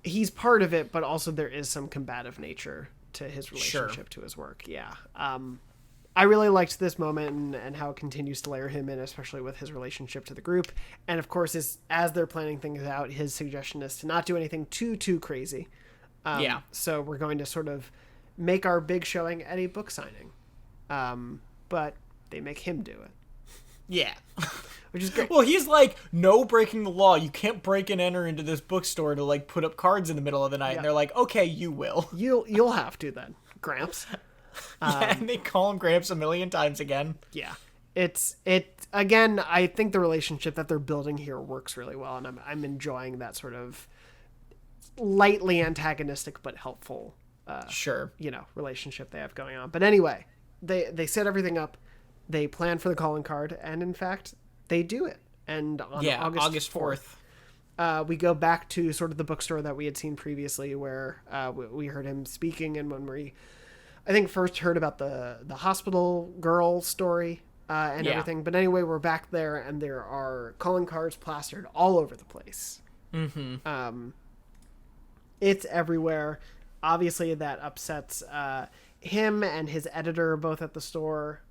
he's part of it, but also there is some combative nature to his relationship to his work. Yeah. I really liked this moment and how it continues to layer him in, especially with his relationship to the group. And of course, as they're planning things out, his suggestion is to not do anything too crazy. So we're going to sort of make our big showing at a book signing. But they make him do it. Yeah. Which is great. Well, he's like, no breaking the law. You can't break and enter into this bookstore to like put up cards in the middle of the night. Yeah. And they're like, okay, you will. You'll have to then, Gramps. And they call him Gramps a million times again. Yeah. Again, I think the relationship that they're building here works really well, and I'm enjoying that sort of lightly antagonistic but helpful relationship they have going on. But anyway, they set everything up. They plan for the calling card, and in fact, they do it. And on August 4th, we go back to sort of the bookstore that we had seen previously, where we heard him speaking, and when I think first heard about the hospital girl story and everything. But anyway, we're back there, and there are calling cards plastered all over the place. Mm-hmm. It's everywhere. Obviously, that upsets him and his editor both at the store.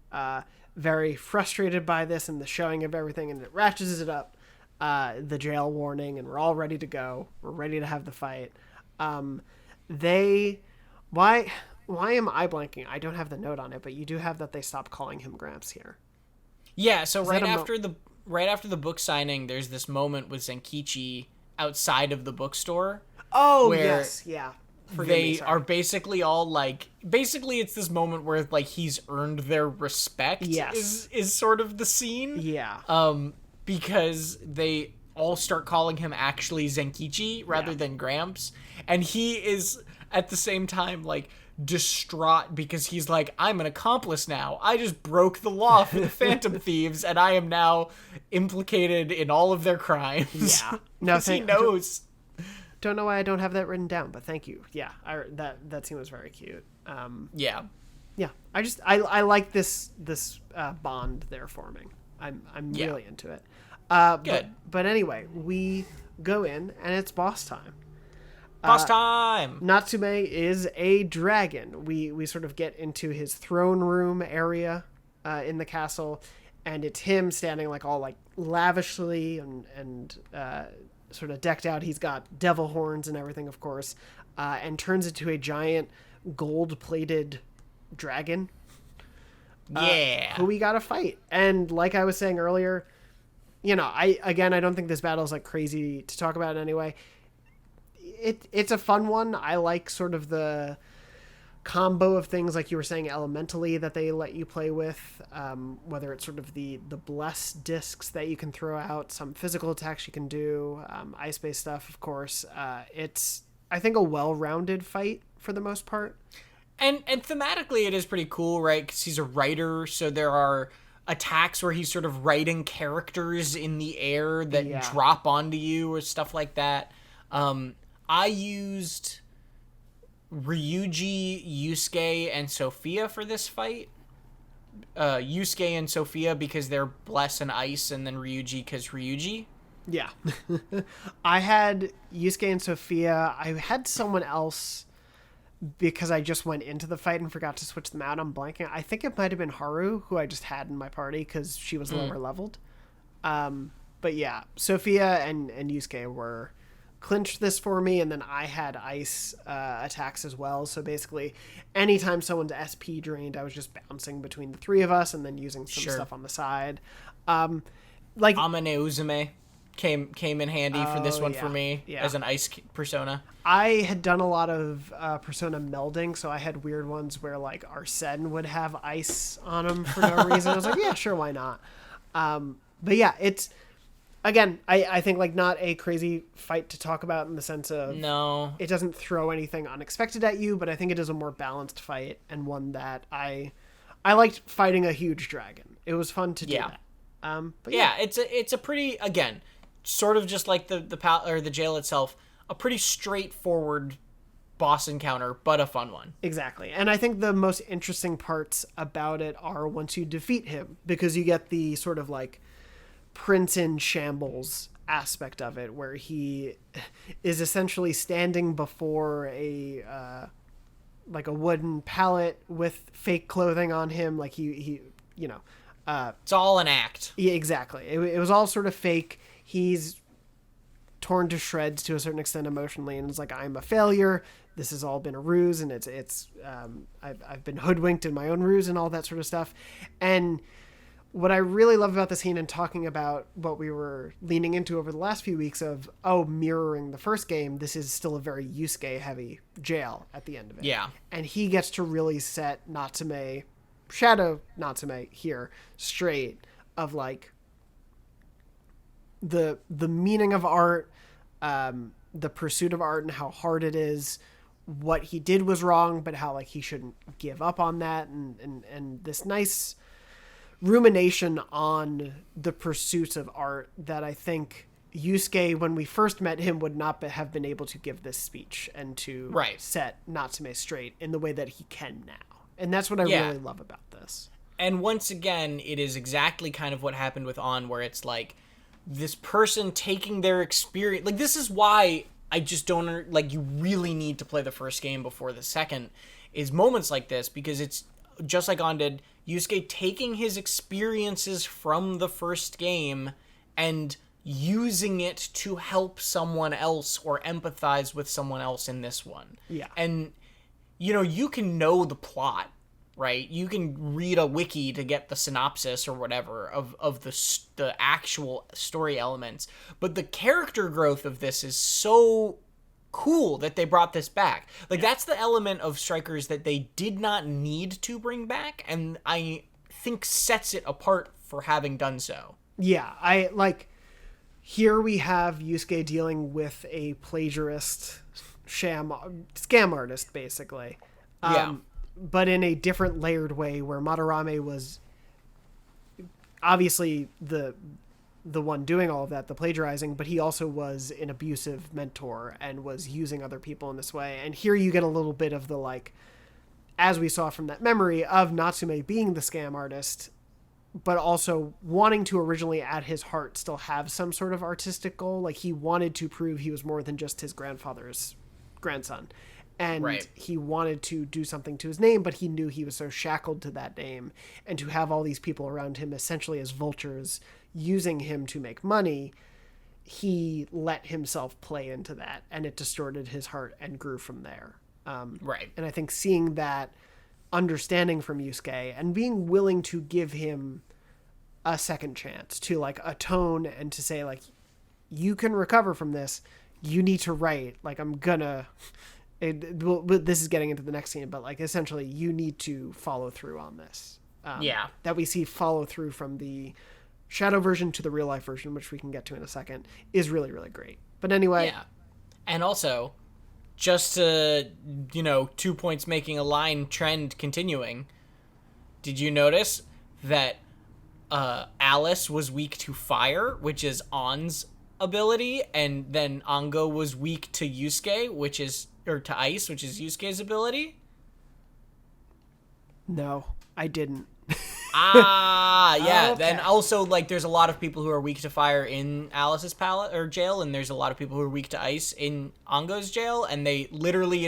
Very frustrated by this and the showing of everything, and it ratchets it up. The jail warning, and we're all ready to go. We're ready to have the fight. Why am I blanking? I don't have the note on it, but you do have that they stop calling him Gramps here. Yeah, so right after the book signing, there's this moment with Zenkichi outside of the bookstore. Oh, yes, yeah. Are basically all like, it's this moment where like he's earned their respect. Yes. is sort of the scene. Yeah. Because they all start calling him actually Zenkichi rather than Gramps, and he is at the same time like distraught because he's like, I'm an accomplice now. I just broke the law for the Phantom Thieves, and I am now implicated in all of their crimes. Yeah. No, he knows. Don't know why I don't have that written down, but thank you. Yeah, that scene was very cute. Yeah. I like this bond they're forming. I'm really into it. Good. But anyway, we go in and it's boss time. Boss time. Natsume is a dragon. We sort of get into his throne room area in the castle, and it's him standing like all like lavishly and sort of decked out. He's got devil horns and everything, of course, and turns into a giant gold-plated dragon. Who we gotta fight. And like I was saying earlier, I don't think this battle is like crazy to talk about anyway. It's a fun one. I like sort of the combo of things like you were saying elementally that they let you play with, whether it's sort of the bless discs that you can throw out, some physical attacks you can do, ice-based stuff, of course. It's, I think, a well-rounded fight for the most part. And thematically it is pretty cool, right? Because he's a writer, so there are attacks where he's sort of writing characters in the air that drop onto you or stuff like that. I used Ryuji, Yusuke, and Sophia for this fight. Yusuke and Sophia because they're Bless and Ice, and then Ryuji because Ryuji. Yeah. I had Yusuke and Sophia. I had someone else because I just went into the fight and forgot to switch them out. I'm blanking. I think it might have been Haru, who I just had in my party because she was lower leveled. But yeah, Sophia and Yusuke were clinched this for me, and then I had ice attacks as well. So basically, anytime someone's SP drained, I was just bouncing between the three of us and then using some stuff on the side. Like Amane Uzume came in handy for this one for me as an ice persona. I had done a lot of persona melding, so I had weird ones where like Arsene would have ice on him for no reason. I was like, yeah, sure, why not? But yeah, it's again, I think like not a crazy fight to talk about in the sense of it doesn't throw anything unexpected at you, but I think it is a more balanced fight and one that I liked fighting a huge dragon. It was fun to do that. But it's a pretty, again, sort of just like the jail itself, a pretty straightforward boss encounter, but a fun one. Exactly. And I think the most interesting parts about it are once you defeat him, because you get the sort of like Prince in Shambles aspect of it, where he is essentially standing before a like a wooden pallet with fake clothing on him, like he you know, it's all an act. Yeah, exactly. It was all sort of fake. He's torn to shreds to a certain extent emotionally, and it's like, I'm a failure. This has all been a ruse, and I've been hoodwinked in my own ruse and all that sort of stuff. And what I really love about the scene, and talking about what we were leaning into over the last few weeks of, mirroring the first game, this is still a very Yusuke heavy jail at the end of it. Yeah. And he gets to really set Shadow Natsume here straight of like the meaning of art, the pursuit of art and how hard it is. What he did was wrong, but how like he shouldn't give up on that, and this nice rumination on the pursuits of art that I think Yusuke, when we first met him, would not have been able to give this speech and to set Natsume straight in the way that he can now. And that's what I really love about this. And once again, it is exactly kind of what happened with On, where it's like this person taking their experience. Like, this is why I just don't, like, you really need to play the first game before the second, is moments like this, because it's just like On did, Yusuke taking his experiences from the first game and using it to help someone else or empathize with someone else in this one. Yeah. And you can know the plot, right? You can read a wiki to get the synopsis or whatever of the actual story elements. But the character growth of this is so cool that they brought this back. Like, that's the element of Strikers that they did not need to bring back, and I think sets it apart for having done so. Yeah, here we have Yusuke dealing with a plagiarist scam artist, basically. But in a different layered way, where Madarame was obviously the one doing all of that, the plagiarizing, but he also was an abusive mentor and was using other people in this way. And here you get a little bit of the, like, as we saw from that memory of Natsume being the scam artist, but also wanting to originally at his heart still have some sort of artistic goal. Like, he wanted to prove he was more than just his grandfather's grandson. And he wanted to do something to his name, but he knew he was so shackled to that name. And to have all these people around him essentially as vultures using him to make money, he let himself play into that, and it distorted his heart and grew from there. And I think seeing that understanding from Yusuke and being willing to give him a second chance to, like, atone and to say, like, you can recover from this. You need to write. Like, this is getting into the next scene, but, like, essentially you need to follow through on this. That we see follow through from the Shadow version to the real life version, which we can get to in a second, is really, really great. But anyway. Yeah. And also, just to, 2 points making a line trend continuing, did you notice that Alice was weak to fire, which is On's ability, and then Ango was weak to Yusuke, which is or to ice, which is Yusuke's ability? No, I didn't. Yeah. Okay. Then also, like, there's a lot of people who are weak to fire in Alice's palace or jail, and there's a lot of people who are weak to ice in Ango's jail, and it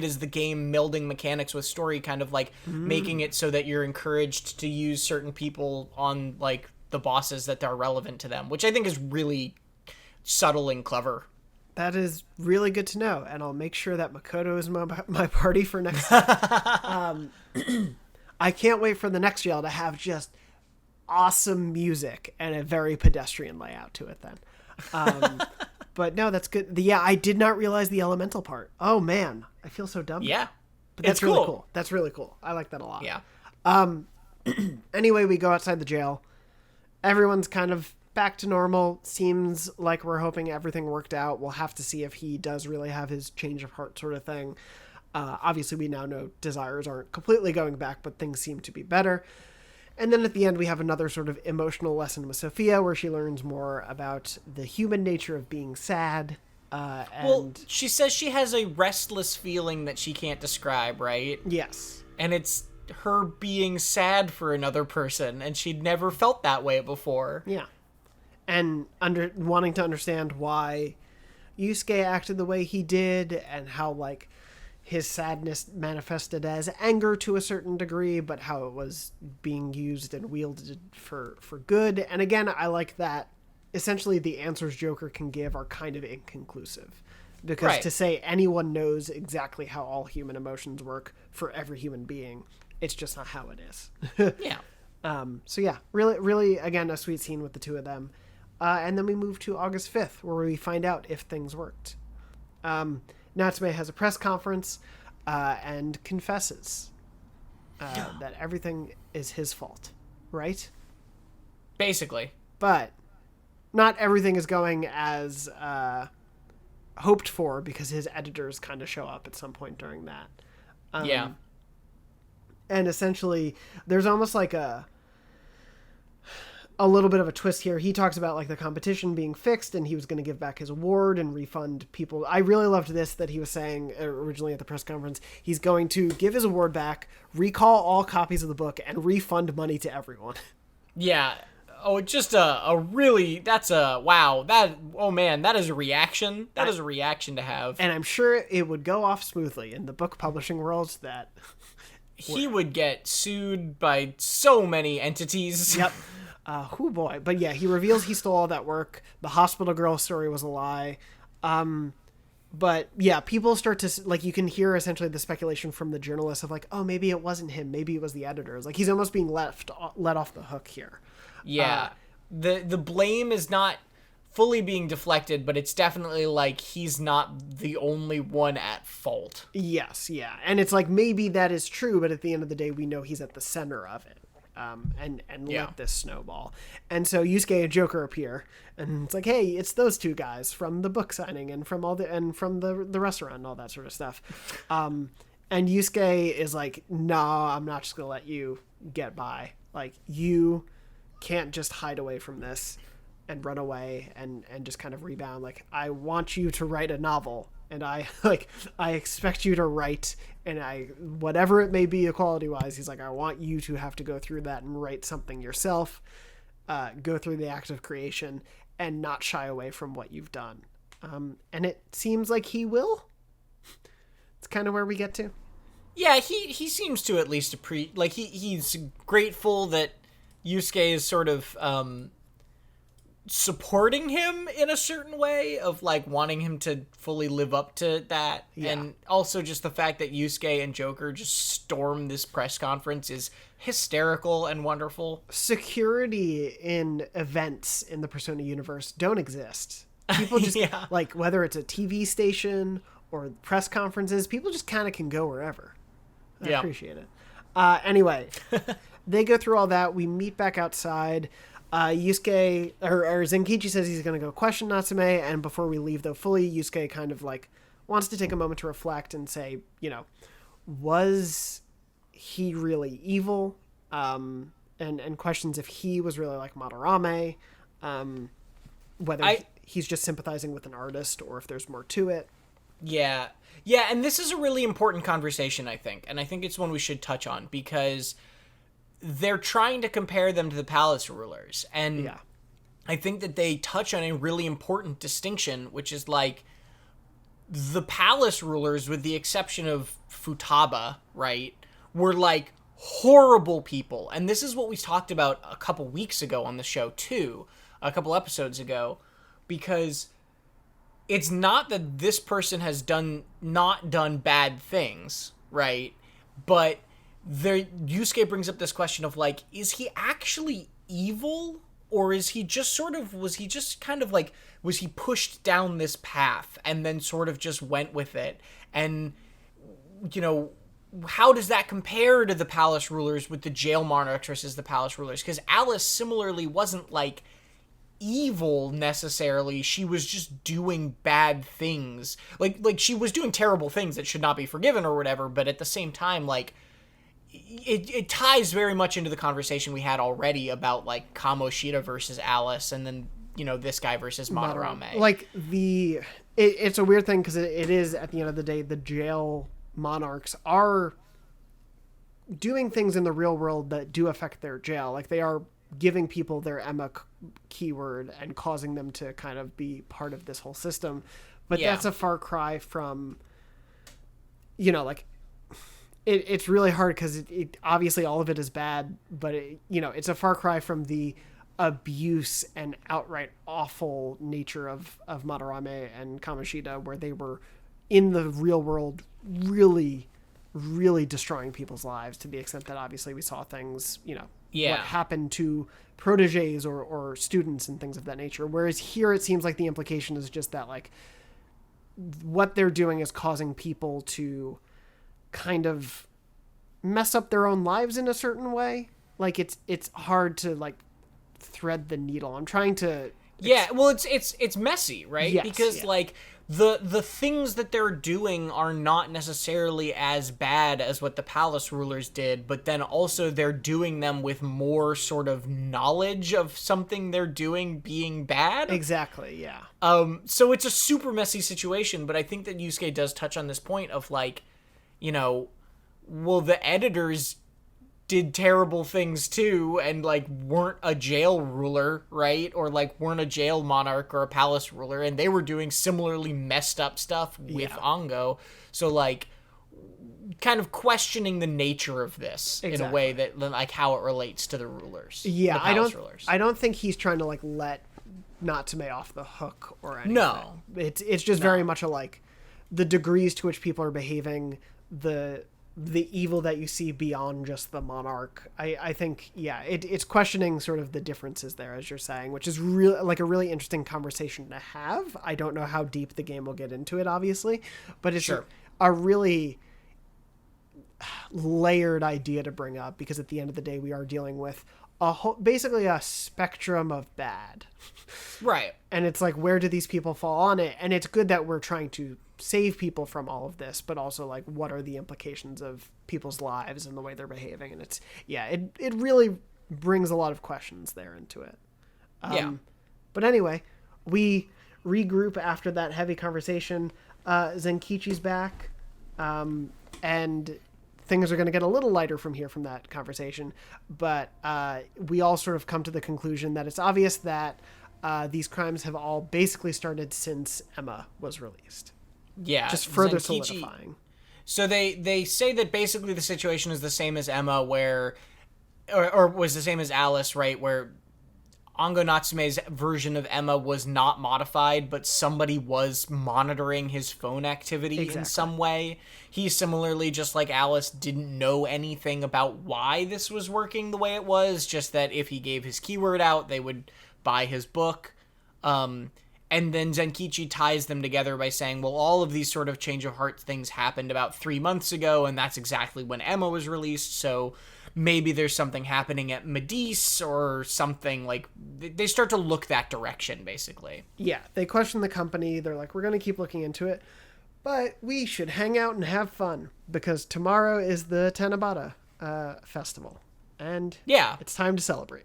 is the game melding mechanics with story, kind of like making it so that you're encouraged to use certain people on, like, the bosses that are relevant to them, which I think is really subtle and clever. That is really good to know, and I'll make sure that Makoto is my party for next time. I can't wait for the next jail to have just awesome music and a very pedestrian layout to it then. But no, that's good. Yeah, I did not realize the elemental part. Oh, man. I feel so dumb. Yeah. But that's really cool. That's really cool. I like that a lot. Yeah. Anyway, we go outside the jail. Everyone's kind of back to normal. Seems like we're hoping everything worked out. We'll have to see if he does really have his change of heart sort of thing. Obviously, we now know desires aren't completely going back, but things seem to be better. And then at the end, we have another sort of emotional lesson with Sophia, where she learns more about the human nature of being sad. Well, she says she has a restless feeling that she can't describe, right? Yes. And it's her being sad for another person, and she'd never felt that way before. Yeah. And wanting to understand why Yusuke acted the way he did, and how, like, his sadness manifested as anger to a certain degree, but how it was being used and wielded for good. And again, I like that essentially the answers Joker can give are kind of inconclusive. Because to say anyone knows exactly how all human emotions work for every human being, it's just not how it is. Yeah. So yeah, really, really, again, a sweet scene with the two of them. And then we move to August 5th, where we find out if things worked. Natsume has a press conference and confesses that everything is his fault, right? Basically. But not everything is going as hoped for, because his editors kind of show up at some point during that. Yeah. And essentially, there's almost like a little bit of a twist here. He talks about, like, the competition being fixed, and he was going to give back his award and refund people. I really loved this, that he was saying originally at the press conference, he's going to give his award back, recall all copies of the book, and refund money to everyone. Yeah. Oh, just a really, that's a, wow, that, oh man, that is a reaction. That is a reaction to have. And I'm sure it would go off smoothly in the book publishing world that... He would get sued by so many entities. Yep. Oh boy. But yeah, he reveals he stole all that work. The hospital girl story was a lie. But yeah, people start to, like, you can hear essentially the speculation from the journalists of, like, oh, maybe it wasn't him. Maybe it was the editors. Like, he's almost being let off the hook here. Yeah. The blame is not fully being deflected, but it's definitely like he's not the only one at fault. Yes. Yeah. And it's like, maybe that is true, but at the end of the day, we know he's at the center of it. And let this snowball. And so Yusuke and Joker appear, and it's like, hey, it's those two guys from the book signing and from the restaurant and all that sort of stuff. And Yusuke is like, no, I'm not just gonna let you get by. Like, you can't just hide away from this and run away and just kind of rebound. Like, I want you to write a novel, and I expect you to write, and whatever it may be equality wise, he's like, I want you to have to go through that and write something yourself, go through the act of creation and not shy away from what you've done. And it seems like he will. It's kind of where we get to. Yeah, he seems to at least he's grateful that Yusuke is sort of supporting him in a certain way of, like, wanting him to fully live up to that. Yeah. And also just the fact that Yusuke and Joker just storm this press conference is hysterical and wonderful. Security in events in the Persona universe don't exist. People just like, whether it's a TV station or press conferences, people just kind of can go wherever. I appreciate it. Anyway, they go through all that. We meet back outside. Yusuke, or Zenkichi says he's going to go question Natsume, and before we leave, though, fully, Yusuke kind of, like, wants to take a moment to reflect and say, you know, was he really evil? And questions if he was really like Madarame, whether he's just sympathizing with an artist or if there's more to it. Yeah. Yeah, and this is a really important conversation, I think. And I think it's one we should touch on because they're trying to compare them to the palace rulers. And I think that they touch on a really important distinction, which is like the palace rulers, with the exception of Futaba, right, were like horrible people. And this is what we talked about a couple weeks ago on the show too, a couple episodes ago, because it's not that this person has not done bad things, right? But Yusuke brings up this question of like, is he actually evil? Or is he just was he pushed down this path and then sort of just went with it? And, how does that compare to the palace rulers with the jail monarchs versus the palace rulers? Because Alice similarly wasn't like evil necessarily. She was just doing bad things. Like she was doing terrible things that should not be forgiven or whatever, but at the same time, like, it ties very much into the conversation we had already about like Kamoshida versus Alice, and then this guy versus Madarame. Like it's a weird thing because it is, at the end of the day, the jail monarchs are doing things in the real world that do affect their jail. Like they are giving people their Emma keyword and causing them to kind of be part of this whole system. But that's a far cry from, like, it's really hard because it obviously all of it is bad, but it's a far cry from the abuse and outright awful nature of Madarame and Kamoshida, where they were in the real world really, really destroying people's lives, to the extent that obviously we saw things, what happened to proteges or students and things of that nature. Whereas here it seems like the implication is just that like what they're doing is causing people to kind of mess up their own lives in a certain way. Like it's hard to like thread the needle. I'm trying to well, it's messy, right? Yes, because like the things that they're doing are not necessarily as bad as what the palace rulers did, but then also they're doing them with more sort of knowledge of something they're doing being bad. Exactly, yeah. So it's a super messy situation, but I think that Yusuke does touch on this point of like, well, the editors did terrible things too, and like weren't a jail ruler, right? Or like weren't a jail monarch or a palace ruler, and they were doing similarly messed up stuff with Ango. So like kind of questioning the nature of this in a way that like how it relates to the rulers. Yeah, rulers. I don't think he's trying to like let Natsume off the hook or anything. No. It's just very much a like the degrees to which people are behaving, the evil that you see beyond just the monarch. I think, it's questioning sort of the differences there, as you're saying, which is really like a really interesting conversation to have. I don't know how deep the game will get into it, obviously, but it's a really layered idea to bring up, because at the end of the day, we are dealing with basically a spectrum of bad. Right. And it's like, where do these people fall on it? And it's good that we're trying to save people from all of this, but also like, what are the implications of people's lives and the way they're behaving? And it's, it really brings a lot of questions there into it. But anyway, we regroup after that heavy conversation. Zenkichi's back, and things are going to get a little lighter from here from that conversation. But we all sort of come to the conclusion that it's obvious that these crimes have all basically started since Emma was released. Yeah. Just further solidifying. So they say that basically the situation is the same as Emma, where, or was the same as Alice, right? Where Ango Natsume's version of Emma was not modified, but somebody was monitoring his phone activity in some way. He similarly, just like Alice, didn't know anything about why this was working the way it was, just that if he gave his keyword out, they would buy his book. And then Zenkichi ties them together by saying, well, all of these sort of change of heart things happened about 3 months ago, and that's exactly when Emma was released, so maybe there's something happening at Medice or something. Like, they start to look that direction, basically. Yeah, they question the company. They're like, we're going to keep looking into it, but we should hang out and have fun, because tomorrow is the Tanabata festival, and it's time to celebrate.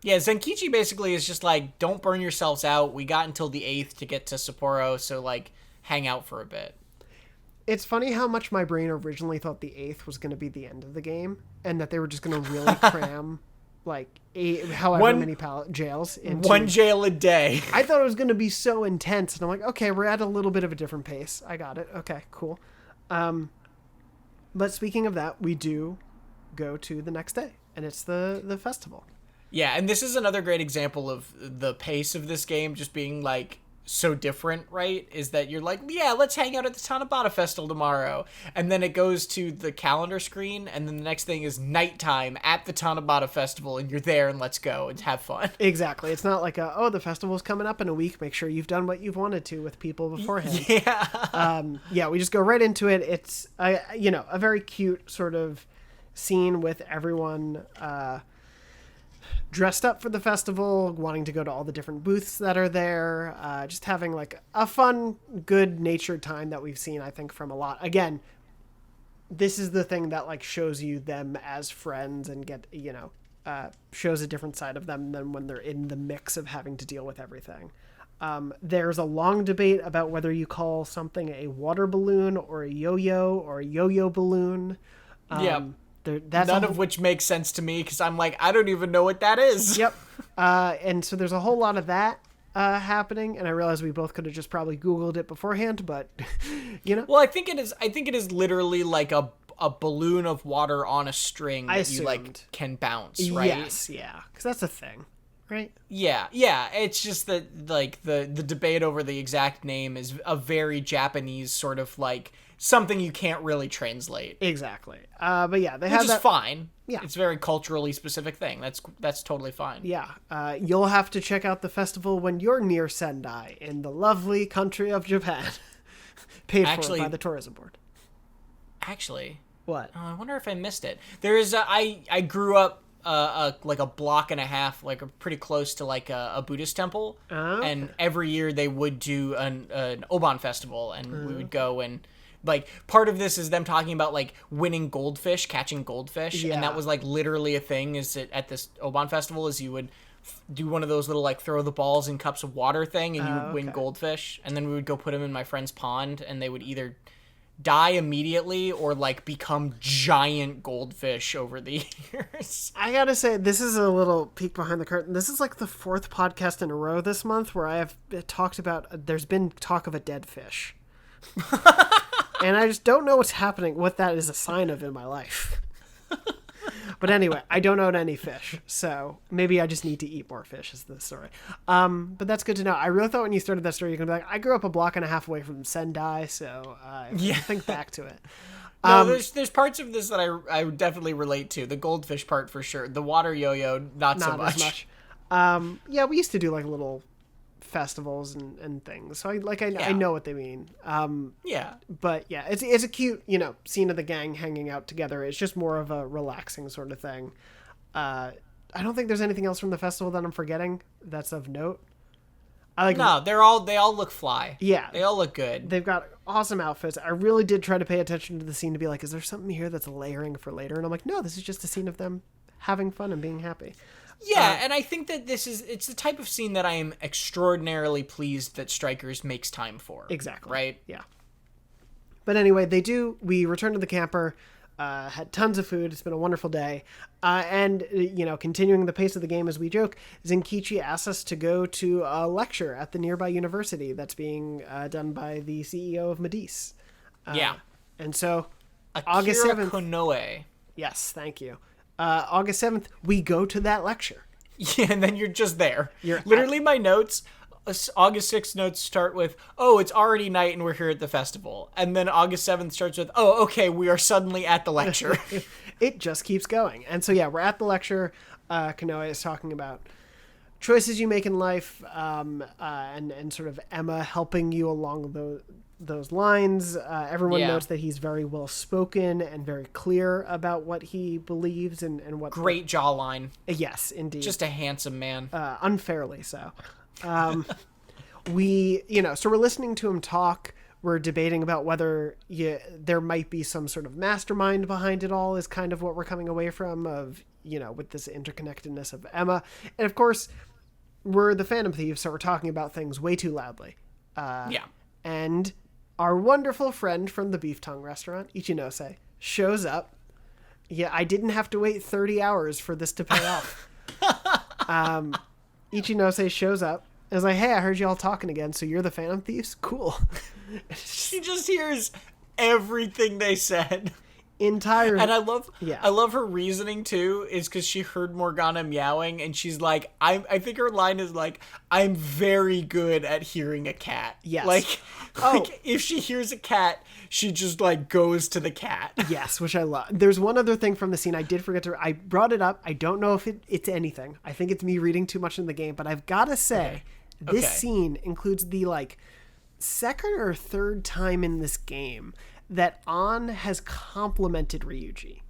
Yeah, Zenkichi basically is just like, don't burn yourselves out. We got until the 8th to get to Sapporo, so, like, hang out for a bit. It's funny how much my brain originally thought the 8th was going to be the end of the game, and that they were just going to really cram like many jails into one jail a day. I thought it was going to be so intense, and I'm like, okay, we're at a little bit of a different pace. I got it. Okay, cool. But speaking of that, we do go to the next day, and it's the festival. Yeah, and this is another great example of the pace of this game just being like so different, right? Is that you're like, yeah, let's hang out at the Tanabata Festival tomorrow. And then it goes to the calendar screen, and then the next thing is nighttime at the Tanabata Festival, and you're there, and let's go and have fun. Exactly. It's not like, the festival's coming up in a week. Make sure you've done what you've wanted to with people beforehand. Yeah. We just go right into it. It's, a very cute sort of scene with everyone dressed up for the festival, wanting to go to all the different booths that are there, just having like a fun, good natured time that we've seen, I think, from a lot. Again, this is the thing that like shows you them as friends and shows a different side of them than when they're in the mix of having to deal with everything. There's a long debate about whether you call something a water balloon or a yo-yo or a yo-yo balloon. None of which makes sense to me because I'm like, I don't even know what that is. Yep. And so there's a whole lot of that happening, and I realize we both could have just probably Googled it beforehand, but Well, I think it is literally like a balloon of water on a string that you like can bounce, right? Yes, yeah, because that's a thing, right? Yeah. It's just that like the debate over the exact name is a very Japanese sort of like something you can't really translate. Exactly. But yeah, they have which is fine. Yeah, it's a very culturally specific thing. That's totally fine. Yeah. You'll have to check out the festival when you're near Sendai in the lovely country of Japan. Paid for by the tourism board. Actually, what? I wonder if I missed it. There is I grew up like a block and a half, like pretty close to like a Buddhist temple, and every year they would do an Oban festival, and we would go and. Like, part of this is them talking about, like, winning goldfish, catching goldfish. Yeah. And that was, like, literally a thing is that at this Oban festival is you would do one of those little, like, throw the balls in cups of water thing, and you would win goldfish. And then we would go put them in my friend's pond, and they would either die immediately or, like, become giant goldfish over the years. I gotta say, this is a little peek behind the curtain. This is, like, the 4th podcast in a row this month where I have talked about, there's been talk of a dead fish. And I just don't know what's happening, what that is a sign of in my life. But anyway, I don't own any fish, so maybe I just need to eat more fish is the story. But that's good to know. I really thought when you started that story, you're going to be like, I grew up a block and a half away from Sendai, so think back to it. No, there's parts of this that I definitely relate to. The goldfish part for sure. The water yo-yo, not so much. As much. We used to do like little festivals and things, so I know what they mean. But yeah, it's a cute scene of the gang hanging out together. It's just more of a relaxing sort of thing. I don't think there's anything else from the festival that I'm forgetting that's of note. They all look fly. Yeah, they all look good. They've got awesome outfits. I really did try to pay attention to the scene to be like, is there something here that's layering for later? And I'm like, no, this is just a scene of them having fun and being happy. Yeah, and I think that it's the type of scene that I am extraordinarily pleased that Strikers makes time for. Exactly. Right? Yeah. But anyway, we returned to the camper, had tons of food. It's been a wonderful day. And continuing the pace of the game as we joke, Zenkichi asks us to go to a lecture at the nearby university that's being done by the CEO of Medice. And so, August 7th. Konoe. Yes, thank you. August 7th, we go to that lecture. Yeah, and then you're just there. Literally, my notes, August 6th notes start with, oh, it's already night and we're here at the festival. And then August 7th starts with, oh, okay, we are suddenly at the lecture. It just keeps going. And so, we're at the lecture. Konoe is talking about choices you make in life, and sort of Emma helping you along those lines. Everyone notes that he's very well spoken and very clear about what he believes and what. Great jawline. Yes, indeed. Just a handsome man. Unfairly so. So we're listening to him talk. We're debating about whether there might be some sort of mastermind behind it all is kind of what we're coming away from with this interconnectedness of Emma. And of course, we're the Phantom Thieves, so we're talking about things way too loudly. And our wonderful friend from the Beef Tongue restaurant, Ichinose, shows up. Yeah, I didn't have to wait 30 hours for this to pay off. Ichinose shows up and is like, hey, I heard you all talking again, so you're the Phantom Thieves? Cool. She just hears everything they said. Entire. And I love her reasoning too, is because she heard Morgana meowing and she's like, I think her line is like, I'm very good at hearing a cat. Yes. Like if she hears a cat, she just like goes to the cat. Yes, which I love. There's one other thing from the scene I did forget to. I brought it up. I don't know if it's anything. I think it's me reading too much in the game, but I've got to say, this scene includes the like second or third time in this game that An has complimented Ryuji.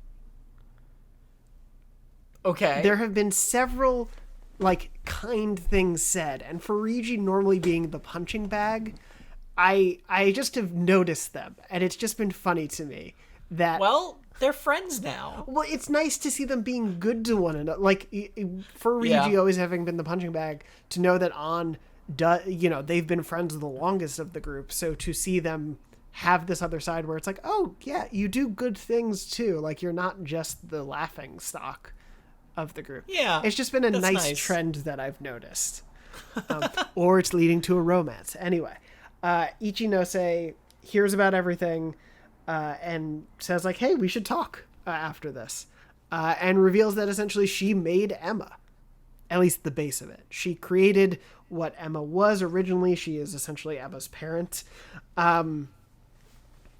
Okay. There have been several like kind things said, and for Ryuji normally being the punching bag, I just have noticed them, and it's just been funny to me that they're friends now. Well, it's nice to see them being good to one another. Like for Ryuji always having been the punching bag, to know that An they've been friends the longest of the group, so to see them have this other side where it's like, oh yeah, you do good things too, like you're not just the laughing stock of the group. Yeah, it's just been a nice trend that I've noticed. Or it's leading to a romance. Anyway, Ichinose hears about everything and says like, hey, we should talk after this, and reveals that essentially she made Emma, at least the base of it. She created what Emma was originally. She is essentially Emma's parent.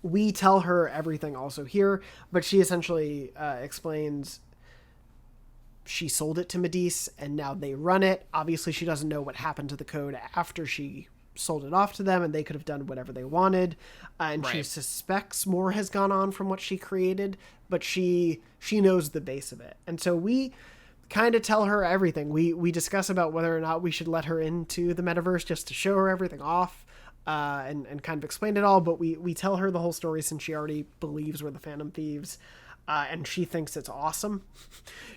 We tell her everything also here, but she essentially explains she sold it to Medice and now they run it. Obviously, she doesn't know what happened to the code after she sold it off to them, and they could have done whatever they wanted. And she suspects more has gone on from what she created, but she knows the base of it. And so we kind of tell her everything. We discuss about whether or not we should let her into the metaverse just to show her everything off. And kind of explain it all, but we tell her the whole story since she already believes we're the Phantom Thieves, and she thinks it's awesome.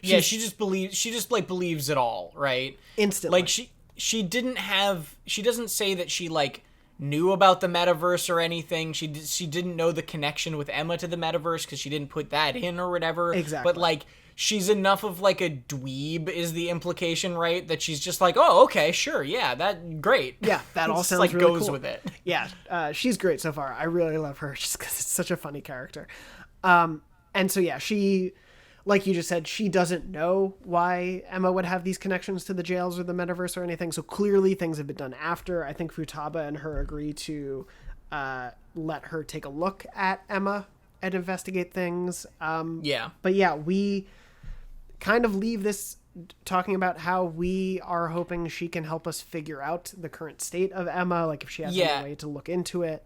She just believes it all, right? Instantly. Like she doesn't say that she like knew about the metaverse or anything. She didn't know the connection with Emma to the metaverse because she didn't put that in or whatever. Exactly. But like, she's enough of like a dweeb is the implication, right? That she's just like, oh, okay, sure, yeah, that great. Yeah, that all sounds like really goes cool. with it. Yeah, she's great so far. I really love her just because it's such a funny character. And so yeah, she, like you just said, she doesn't know why Emma would have these connections to the jails or the metaverse or anything. So clearly things have been done after. I think Futaba and her agree to let her take a look at Emma and investigate things. But yeah, we kind of leave this talking about how we are hoping she can help us figure out the current state of Emma, like if she has any way to look into it.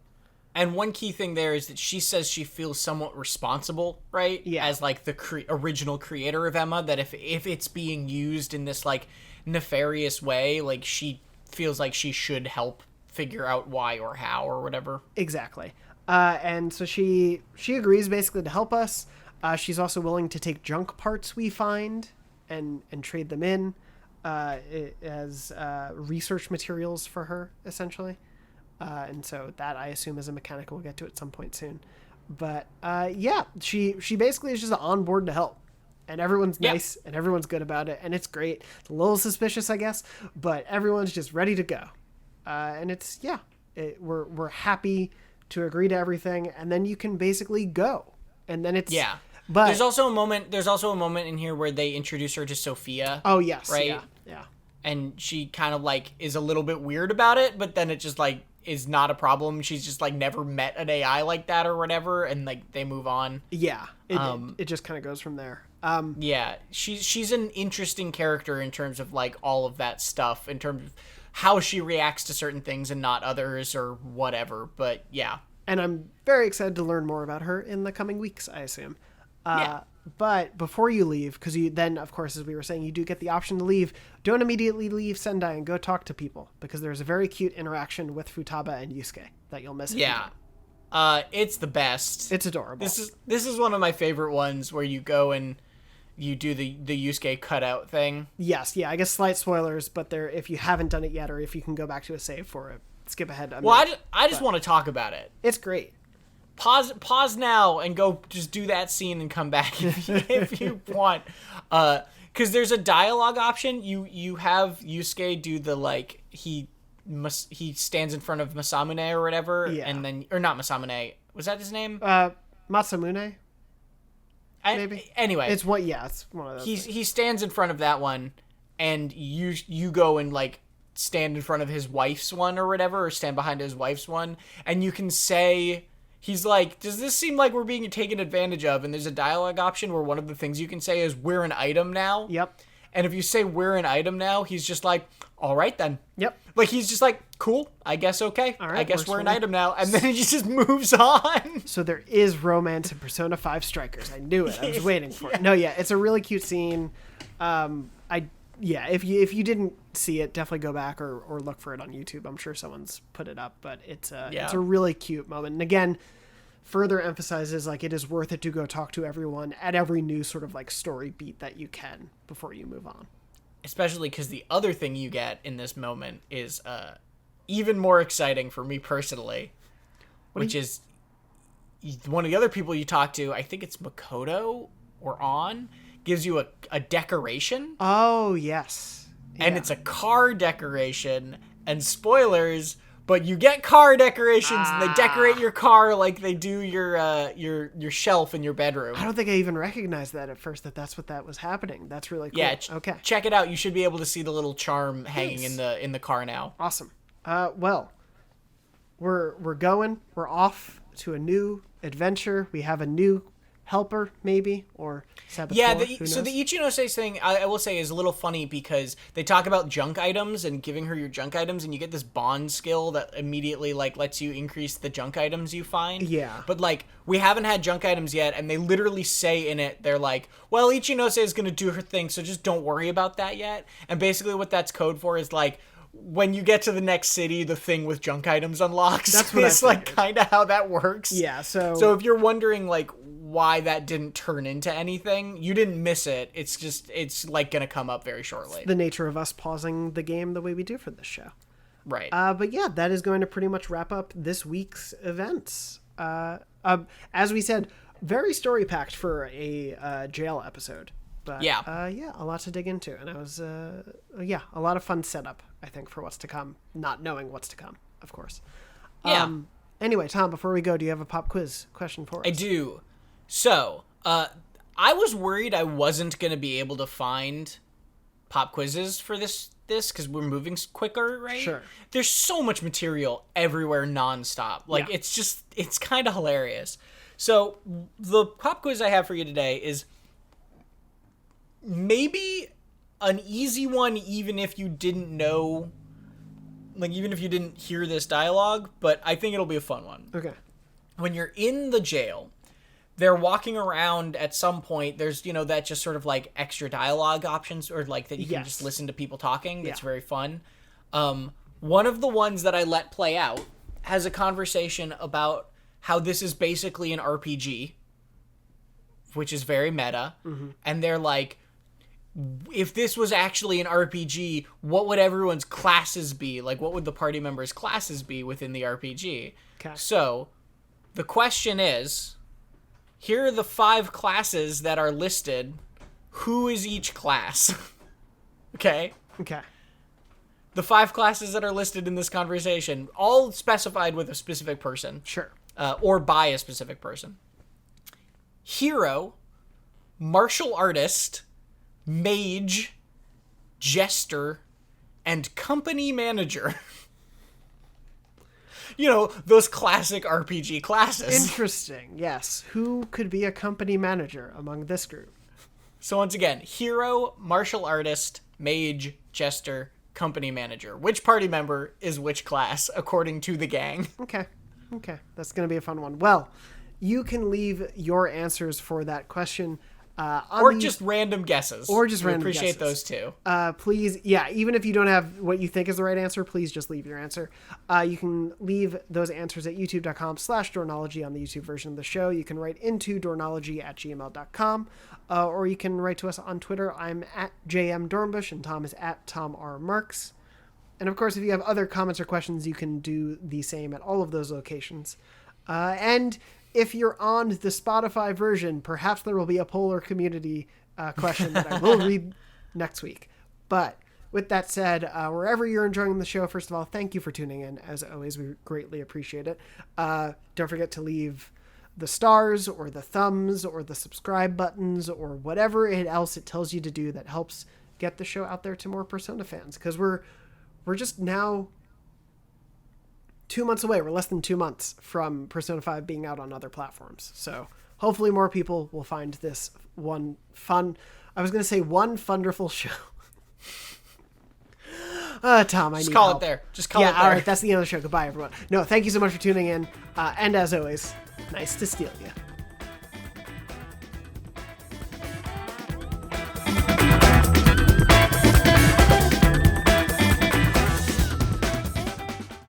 And one key thing there is that she says she feels somewhat responsible, right? Yeah. As like the original creator of Emma, that if it's being used in this like nefarious way, like she feels like she should help figure out why or how or whatever. Exactly. And so she agrees basically to help us. She's also willing to take junk parts we find and trade them in as research materials for her, essentially. And so that, I assume, is a mechanic we'll get to at some point soon. But yeah, she basically is just on board to help. And everyone's nice and everyone's good about it. And it's great. It's a little suspicious, I guess, but everyone's just ready to go. And it's, we're happy to agree to everything. And then you can basically go. And then it's... Yeah. But there's also a moment in here where they introduce her to Sophia. Oh, yes. Right? Yeah. And she kind of like is a little bit weird about it, but then it just like is not a problem. She's just like never met an AI like that or whatever, and like they move on. Yeah. It just kind of goes from there. Yeah. She's an interesting character in terms of like all of that stuff, in terms of how she reacts to certain things and not others or whatever. But yeah. And I'm very excited to learn more about her in the coming weeks, I assume. But before you leave, because you then, of course, as we were saying, you do get the option to leave. Don't immediately leave Sendai and go talk to people, because there's a very cute interaction with Futaba and Yusuke that you'll miss. Yeah. It's the best. It's adorable. This is one of my favorite ones where you go and you do the Yusuke cutout thing. Yes, yeah. I guess slight spoilers, but if you haven't done it yet, or if you can go back to a save for it, skip ahead. Well, I just want to talk about it. It's great. Pause now and go just do that scene and come back if you want. Because there's a dialogue option. You have Yusuke do the, like, he stands in front of Masamune or whatever, and then, or not Masamune. Was that his name? Masamune. Maybe. Anyway, it's one of those. He stands in front of that one, and you go and, like, stand in front of his wife's one or whatever, or stand behind his wife's one, and you can say, he's like, does this seem like we're being taken advantage of? And there's a dialogue option where one of the things you can say is, we're an item now. Yep. And if you say we're an item now, he's just like, all right then. Yep. Like, he's just like, cool, I guess okay. All right, I guess we're an item now. And then he just moves on. So there is romance in Persona 5 Strikers. I knew it. I was waiting for it. No, it's a really cute scene. If you didn't see it, definitely go back or look for it on YouTube. I'm sure someone's put it up, but it's a really cute moment. And again, further emphasizes, like, it is worth it to go talk to everyone at every new sort of, like, story beat that you can before you move on. Especially because the other thing you get in this moment is even more exciting for me personally, which is one of the other people you talk to, I think it's Makoto or On, gives you a decoration. Oh, yes. And it's a car decoration, and spoilers, but you get car decorations and they decorate your car like they do your shelf in your bedroom. I don't think I even recognized that at first, that's what that was happening. That's really cool. Yeah, okay. Check it out. You should be able to see the little charm hanging in the car now. Awesome. Well, we're going. We're off to a new adventure. We have a new helper, maybe, or saboteur. Yeah, so the Ichinose thing, I will say, is a little funny because they talk about junk items and giving her your junk items, and you get this bond skill that immediately, like, lets you increase the junk items you find. Yeah. But, like, we haven't had junk items yet, and they literally say in it, they're like, well, Ichinose is going to do her thing, so just don't worry about that yet. And basically what that's code for is, like, when you get to the next city, the thing with junk items unlocks. That's what it's like kind of how that works. Yeah, So if you're wondering, like, why that didn't turn into anything, you didn't miss it. It's just, it's like gonna come up very shortly. It's the nature of us pausing the game the way we do for this show. Right. But yeah, that is going to pretty much wrap up this week's events. As we said, very story packed for a jail episode. But yeah, a lot to dig into, and it was a lot of fun setup, I think, for what's to come. Not knowing what's to come, of course. Yeah. Anyway, Tom, before we go, do you have a pop quiz question for us? I do. So, I was worried I wasn't going to be able to find pop quizzes for this because we're moving quicker, right? Sure. There's so much material everywhere nonstop. Like, it's kind of hilarious. So, the pop quiz I have for you today is maybe an easy one, even if you didn't know, like, even if you didn't hear this dialogue, but I think it'll be a fun one. Okay. When you're in the jail, they're walking around at some point. There's, that just sort of like extra dialogue options, or like that you can just listen to people talking. That's very fun. One of the ones that I let play out has a conversation about how this is basically an RPG, which is very meta. Mm-hmm. And they're like, if this was actually an RPG, what would everyone's classes be? Like, what would the party members' classes be within the RPG? Okay. So, the question is, here are the 5 classes that are listed. Who is each class? Okay? Okay. The 5 classes that are listed in this conversation, all specified with a specific person. Sure. Or by a specific person. Hero, martial artist, mage, jester, and company manager. Those classic RPG classes. Interesting, yes. Who could be a company manager among this group? So once again, hero, martial artist, mage, jester, company manager. Which party member is which class, according to the gang? Okay. That's going to be a fun one. Well, you can leave your answers for that question or just random guesses. Or just random guesses. Appreciate guesses. those too. Please, even if you don't have what you think is the right answer, please just leave your answer. You can leave those answers at youtube.com/Dornology on the YouTube version of the show. You can write into dornology@gmail.com, or you can write to us on Twitter. I'm at JM Dornbush and Tom is at Tom R. Marks. And of course, if you have other comments or questions, you can do the same at all of those locations. And if you're on the Spotify version, perhaps there will be a poll or community question that I will read next week. But with that said, wherever you're enjoying the show, first of all, thank you for tuning in. As always, we greatly appreciate it. Don't forget to leave the stars or the thumbs or the subscribe buttons or whatever else it tells you to do that helps get the show out there to more Persona fans. Because we're just now 2 months away. We're less than 2 months from Persona 5 being out on other platforms. So hopefully more people will find this one wonderful show. Tom, I need call help. it there. Just call it there. All right, that's the end of the show. Goodbye, everyone. No, thank you so much for tuning in. And as always, nice to steal you.